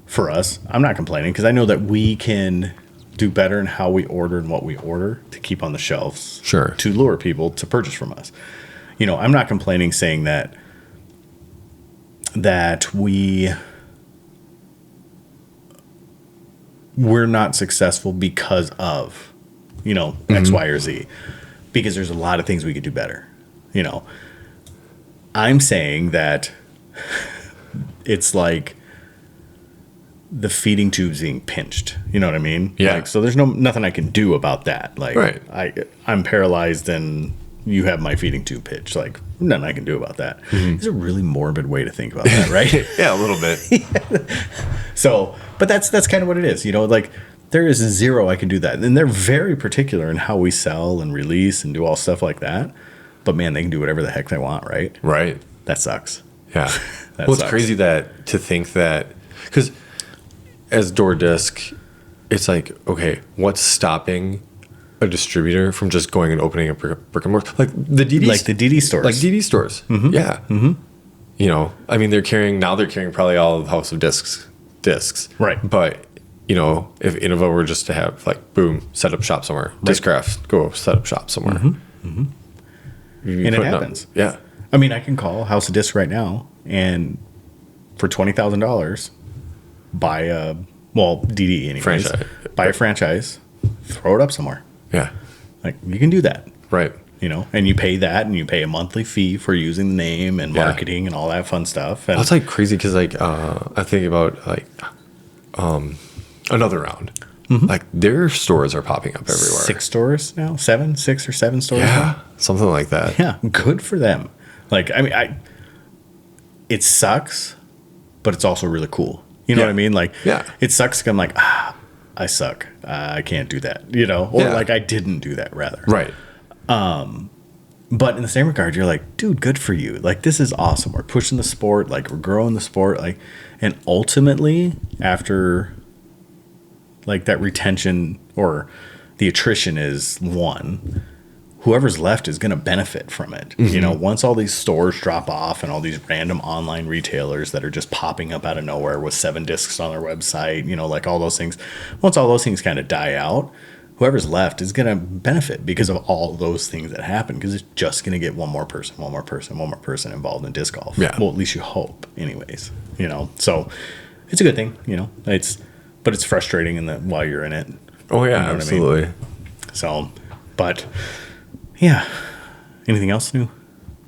S1: for us. I'm not complaining because I know that we can do better in how we order and what we order to keep on the shelves.
S2: Sure.
S1: To lure people to purchase from us. I'm not complaining saying that we're not successful because of, X, Y, or Z, because there's a lot of things we could do better. I'm saying that it's like the feeding tubes being pinched. You know what I mean?
S2: Yeah.
S1: Like, so there's nothing I can do about that. Like,
S2: right.
S1: I'm paralyzed and you have my feeding tube pitch. Like, nothing I can do about that. It's a really morbid way to think about that, right?
S2: Yeah, a little bit.
S1: So, but that's kind of what it is. Like there is zero I can do that. And they're very particular in how we sell and release and do all stuff like that. But man, they can do whatever the heck they want, right?
S2: Right.
S1: That sucks.
S2: Yeah.
S1: That
S2: It's
S1: sucks.
S2: crazy to think that, because as door disc, it's like, okay, what's stopping a distributor from just going and opening a brick and mortar, like the DD,
S1: like the DD stores,
S2: Yeah. I mean, they're carrying probably all of House of Discs,
S1: right?
S2: But if Innova were just to have like, boom, set up shop somewhere, Discraft, go set up shop somewhere,
S1: and it happens.
S2: Yeah.
S1: I mean, I can call House of Disc right now and for $20,000 buy a DD anyways,
S2: franchise,
S1: buy a franchise, throw it up somewhere.
S2: Yeah.
S1: Like you can do that.
S2: Right.
S1: And you pay that, and you pay a monthly fee for using the name and marketing and all that fun stuff. And
S2: that's like crazy because like I think about like Another Round. Like their stores are popping up everywhere.
S1: 6 stores now, 6 or 7 stores.
S2: Yeah,
S1: now?
S2: something like that.
S1: Yeah, good for them. Like I mean, it sucks, but it's also really cool. You know
S2: Yeah.
S1: what I mean? Like,
S2: Yeah.
S1: it sucks 'cause I'm like, I suck. I can't do that, you know? Or
S2: Yeah.
S1: like, I didn't do that, rather.
S2: Right.
S1: But in the same regard, you're like, dude, good for you. Like, this is awesome. We're pushing the sport. Like, we're growing the sport. Like, and ultimately, after like that retention or the attrition is won, whoever's left is going to benefit from it. You know, once all these stores drop off and all these random online retailers that are just popping up out of nowhere with 7 discs on their website, you know, like all those things, once all those things kind of die out, whoever's left is going to benefit because of all those things that happen, because it's just going to get one more person involved in disc golf.
S2: Yeah.
S1: Well, at least you hope anyways, you know, so it's a good thing, you know, but it's frustrating in that while you're in it.
S2: Oh yeah,
S1: You know what I mean?
S2: absolutely.
S1: So, but yeah, anything else new?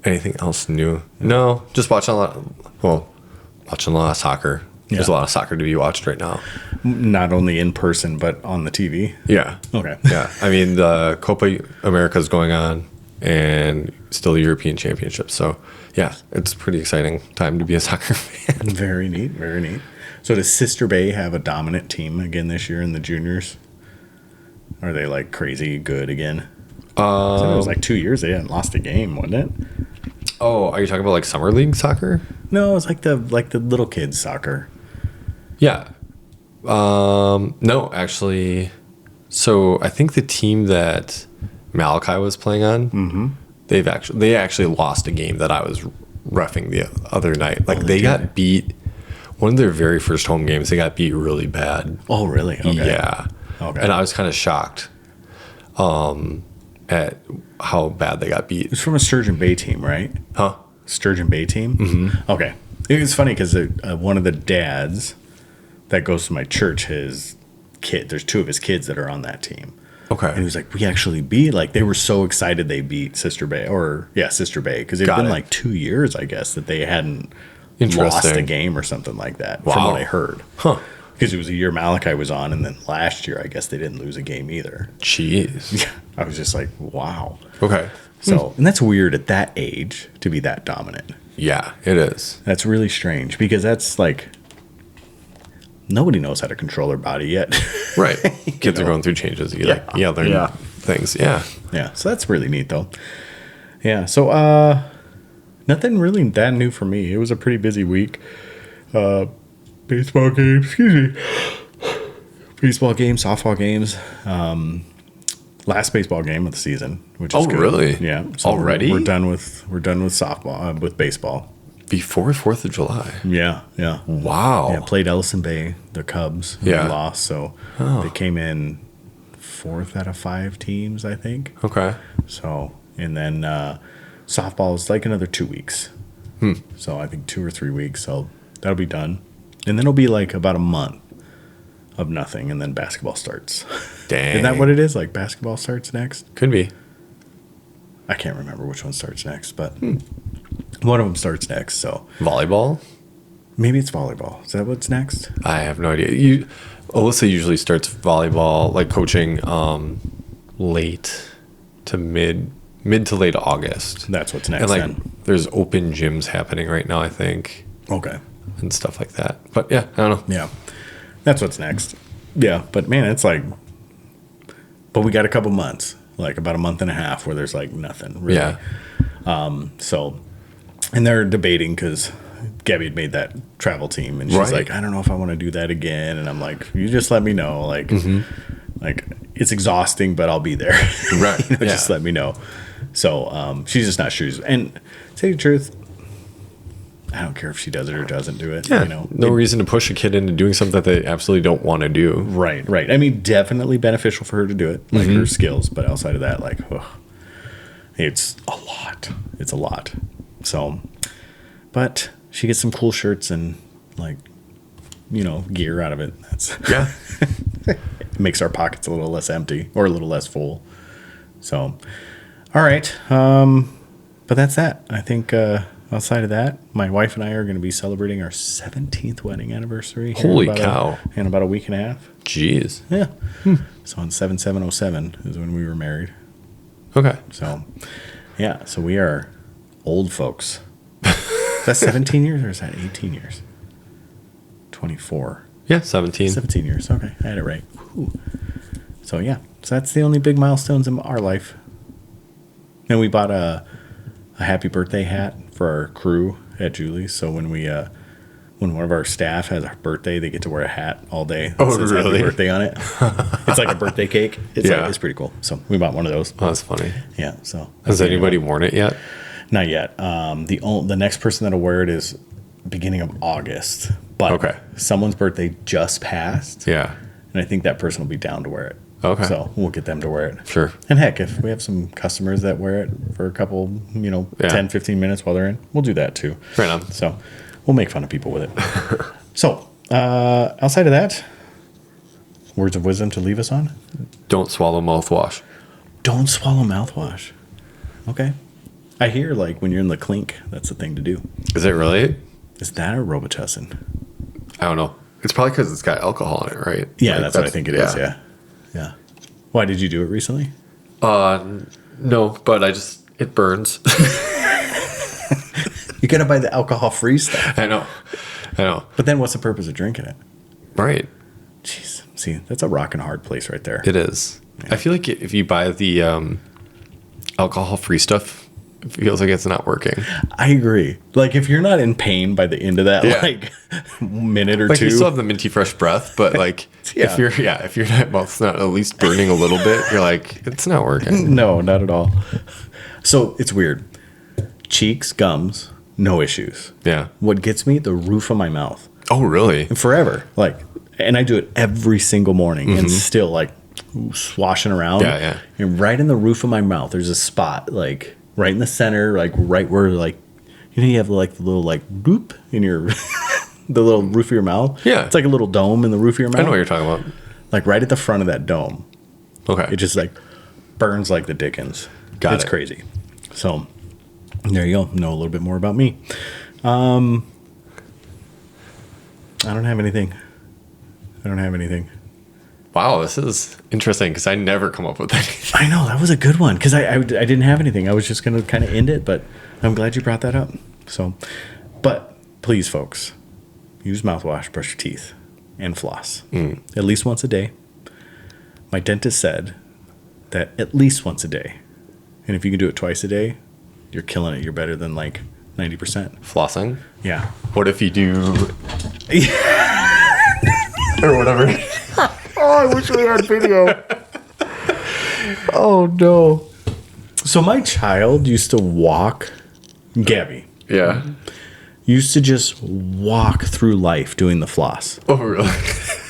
S2: Anything else new? No, just watching a lot of soccer. There's a
S1: Yeah.
S2: lot of soccer to be watched right now.
S1: Not only in person, but on the TV.
S2: Yeah.
S1: Okay.
S2: Yeah. I mean, the Copa America is going on and still the European Championship. So, yeah, it's a pretty exciting time to be a soccer fan.
S1: Very neat. Very neat. So does Sister Bay have a dominant team again this year in the juniors? Are they like crazy good again? It was like 2 years they hadn't lost a game, wasn't it?
S2: Oh, are you talking about like summer league soccer?
S1: No, it was like the little kids soccer.
S2: Yeah. No, actually. So I think the team that Malachi was playing on, they actually lost a game that I was reffing the other night. Like they got beat. One of their very first home games, they got beat really bad.
S1: Oh, really? Okay.
S2: Yeah.
S1: Okay.
S2: And I was kind of shocked at how bad they got beat.
S1: It's from a Sturgeon Bay team, right?
S2: Huh?
S1: Sturgeon Bay team? Mm-hmm. Okay. It was funny because one of the dads that goes to my church, his kid, there's 2 of his kids that are on that team.
S2: Okay.
S1: And he was like, we actually beat, like, they were so excited they beat Sister Bay, Sister Bay, because it had
S2: Got
S1: been
S2: it.
S1: like 2 years, I guess, that they hadn't lost
S2: Interesting.
S1: a game or something like that, from
S2: Wow.
S1: what I heard.
S2: Huh.
S1: Because it was a year Malachi was on, and then last year, I guess they didn't lose a game either.
S2: Jeez.
S1: I was just like, wow.
S2: Okay.
S1: So, and that's weird at that age to be that dominant.
S2: Yeah, it is.
S1: That's really strange because that's like nobody knows how to control their body yet.
S2: Right. Kids are going through changes. You learn things. Yeah.
S1: Yeah. So that's really neat though. Yeah. So nothing really that new for me. It was a pretty busy week. Baseball games, softball games. Last baseball game of the season, which is
S2: Oh,
S1: good.
S2: really?
S1: Yeah. So
S2: Already?
S1: we're done with softball with baseball.
S2: Before 4th of July.
S1: Yeah. Yeah.
S2: Wow.
S1: Yeah, played Ellison Bay, the Cubs.
S2: Yeah.
S1: They lost, so they came in 4th out of 5 teams, I think.
S2: Okay.
S1: So, and then softball is like another 2 weeks. So I think 2 or 3 weeks. So that'll be done, and then it'll be like about a month of nothing, and then basketball starts.
S2: Dang.
S1: Isn't that what it is? Like basketball starts next?
S2: Could be.
S1: I can't remember which one starts next, but one of them starts next. So
S2: Volleyball?
S1: maybe it's volleyball. Is that what's next?
S2: I have no idea. Alyssa usually starts volleyball, like coaching, late to mid to late August.
S1: That's what's next.
S2: And like
S1: then.
S2: there's open gyms happening right now, I think,
S1: Okay.
S2: and stuff like that. But yeah, I don't know.
S1: Yeah. That's what's next. Yeah. But man, it's like, but we got a couple months, like about a month and a half where there's like nothing really.
S2: Yeah.
S1: So, and they're debating because Gabby had made that travel team and she's
S2: Right.
S1: like, I don't know if I want to do that again. And I'm like, you just let me know. Like, like it's exhausting, but I'll be there.
S2: Right.
S1: You know,
S2: Yeah.
S1: Just let me know. So, she's just not sure. And to tell you the truth, I don't care if she does it or doesn't do it.
S2: Yeah.
S1: You know,
S2: No reason to push a kid into doing something that they absolutely don't want to do.
S1: Right, right. I mean, definitely beneficial for her to do it, like her skills. But outside of that, like, it's a lot. It's a lot. So, but she gets some cool shirts and like, you know, gear out of it. That's
S2: Yeah.
S1: it makes our pockets a little less empty or a little less full. So, all right. But that's that. I think outside of that, my wife and I are going to be celebrating our 17th wedding anniversary. here
S2: Holy
S1: in about
S2: cow.
S1: in about a week and a half.
S2: Jeez.
S1: Yeah. So on 7707 is when we were married.
S2: Okay.
S1: So, yeah. So we are old folks. Is that 17 years or is that 18 years? 24.
S2: Yeah, 17.
S1: 17 years. Okay, I had it right. Whew. So yeah, so that's the only big milestones in our life. And we bought a happy birthday hat for our crew at Julie's. So when when one of our staff has a birthday, they get to wear a hat all day. That says
S2: really?
S1: Happy birthday on it. It's like a birthday cake. It's pretty cool. So we bought one of those.
S2: Oh, that's funny.
S1: Yeah. So
S2: Has anybody worn it yet?
S1: Not yet. The next person that'll wear it is beginning of August. But
S2: Okay.
S1: someone's birthday just passed.
S2: Yeah.
S1: And I think that person will be down to wear it.
S2: Okay.
S1: So we'll get them to wear it.
S2: Sure.
S1: And heck, if we have some customers that wear it for a couple, 10, 15 minutes while they're in, we'll do that too.
S2: Right on.
S1: So we'll make fun of people with it. So outside of that, words of wisdom to leave us on?
S2: Don't swallow mouthwash.
S1: Don't swallow mouthwash. Okay. I hear like when you're in the clink, that's the thing to do.
S2: Is it really?
S1: Is that a Robitussin?
S2: I don't know. It's probably because it's got alcohol in it, right?
S1: Yeah,
S2: Like,
S1: that's what I think it is. Yeah. Yeah. Why did you do it recently?
S2: No, but it burns.
S1: You gotta buy the alcohol-free stuff.
S2: I know.
S1: But then what's the purpose of drinking it?
S2: Right.
S1: Jeez. See, that's a rock and hard place right there.
S2: It is. I feel like if you buy the alcohol-free stuff, it feels like it's not working.
S1: I agree. Like if you're not in pain by the end of that minute or
S2: Like
S1: two.
S2: you still have the minty fresh breath, but like
S1: Yeah.
S2: if your mouth's not at least burning a little bit, you're like, it's not working.
S1: No, not at all. So it's weird. Cheeks, gums, no issues.
S2: Yeah.
S1: What gets me? The roof of my mouth.
S2: Oh, really?
S1: And forever. And I do it every single morning and still like swashing around.
S2: Yeah.
S1: And right in the roof of my mouth, there's a spot like right in the center, like right where like, you have like the little like boop in your, the little roof of your mouth.
S2: Yeah.
S1: It's like a little dome in the roof of your mouth.
S2: I know what you're talking about.
S1: Like right at the front of that dome.
S2: Okay.
S1: It just like burns like the dickens. It's crazy. So there you go. Know a little bit more about me. I don't have anything.
S2: Wow, this is interesting because I never come up with anything.
S1: I know that was a good one because I didn't have anything. I was just going to kind of end it, but I'm glad you brought that up. So, but please, folks, use mouthwash, brush your teeth, and floss at least once a day. My dentist said that at least once a day, and if you can do it twice a day, you're killing it. You're better than like 90%.
S2: Flossing?
S1: Yeah.
S2: What if you do or whatever?
S1: Oh, I wish we had video. Oh, no. So my child used to walk, Gabby,
S2: Yeah.
S1: used to just walk through life doing the floss.
S2: Oh, really?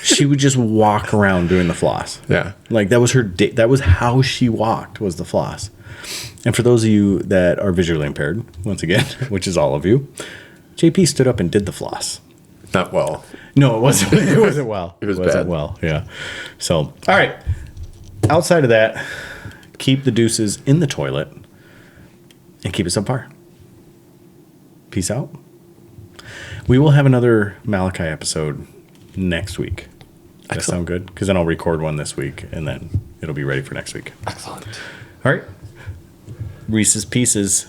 S1: She would just walk around doing the floss.
S2: Yeah.
S1: Like that was her day. That was how she walked, was the floss. And for those of you that are visually impaired, once again, which is all of you, JP stood up and did the floss.
S2: Not well.
S1: No, it wasn't. It wasn't well.
S2: It was
S1: wasn't
S2: bad.
S1: well. Yeah. So, all right. Outside of that, keep the deuces in the toilet and keep it subpar. Peace out. We will have another Malachi episode next week. Does that sound good? Because then I'll record one this week and then it'll be ready for next week.
S2: Excellent.
S1: All right. Reese's Pieces.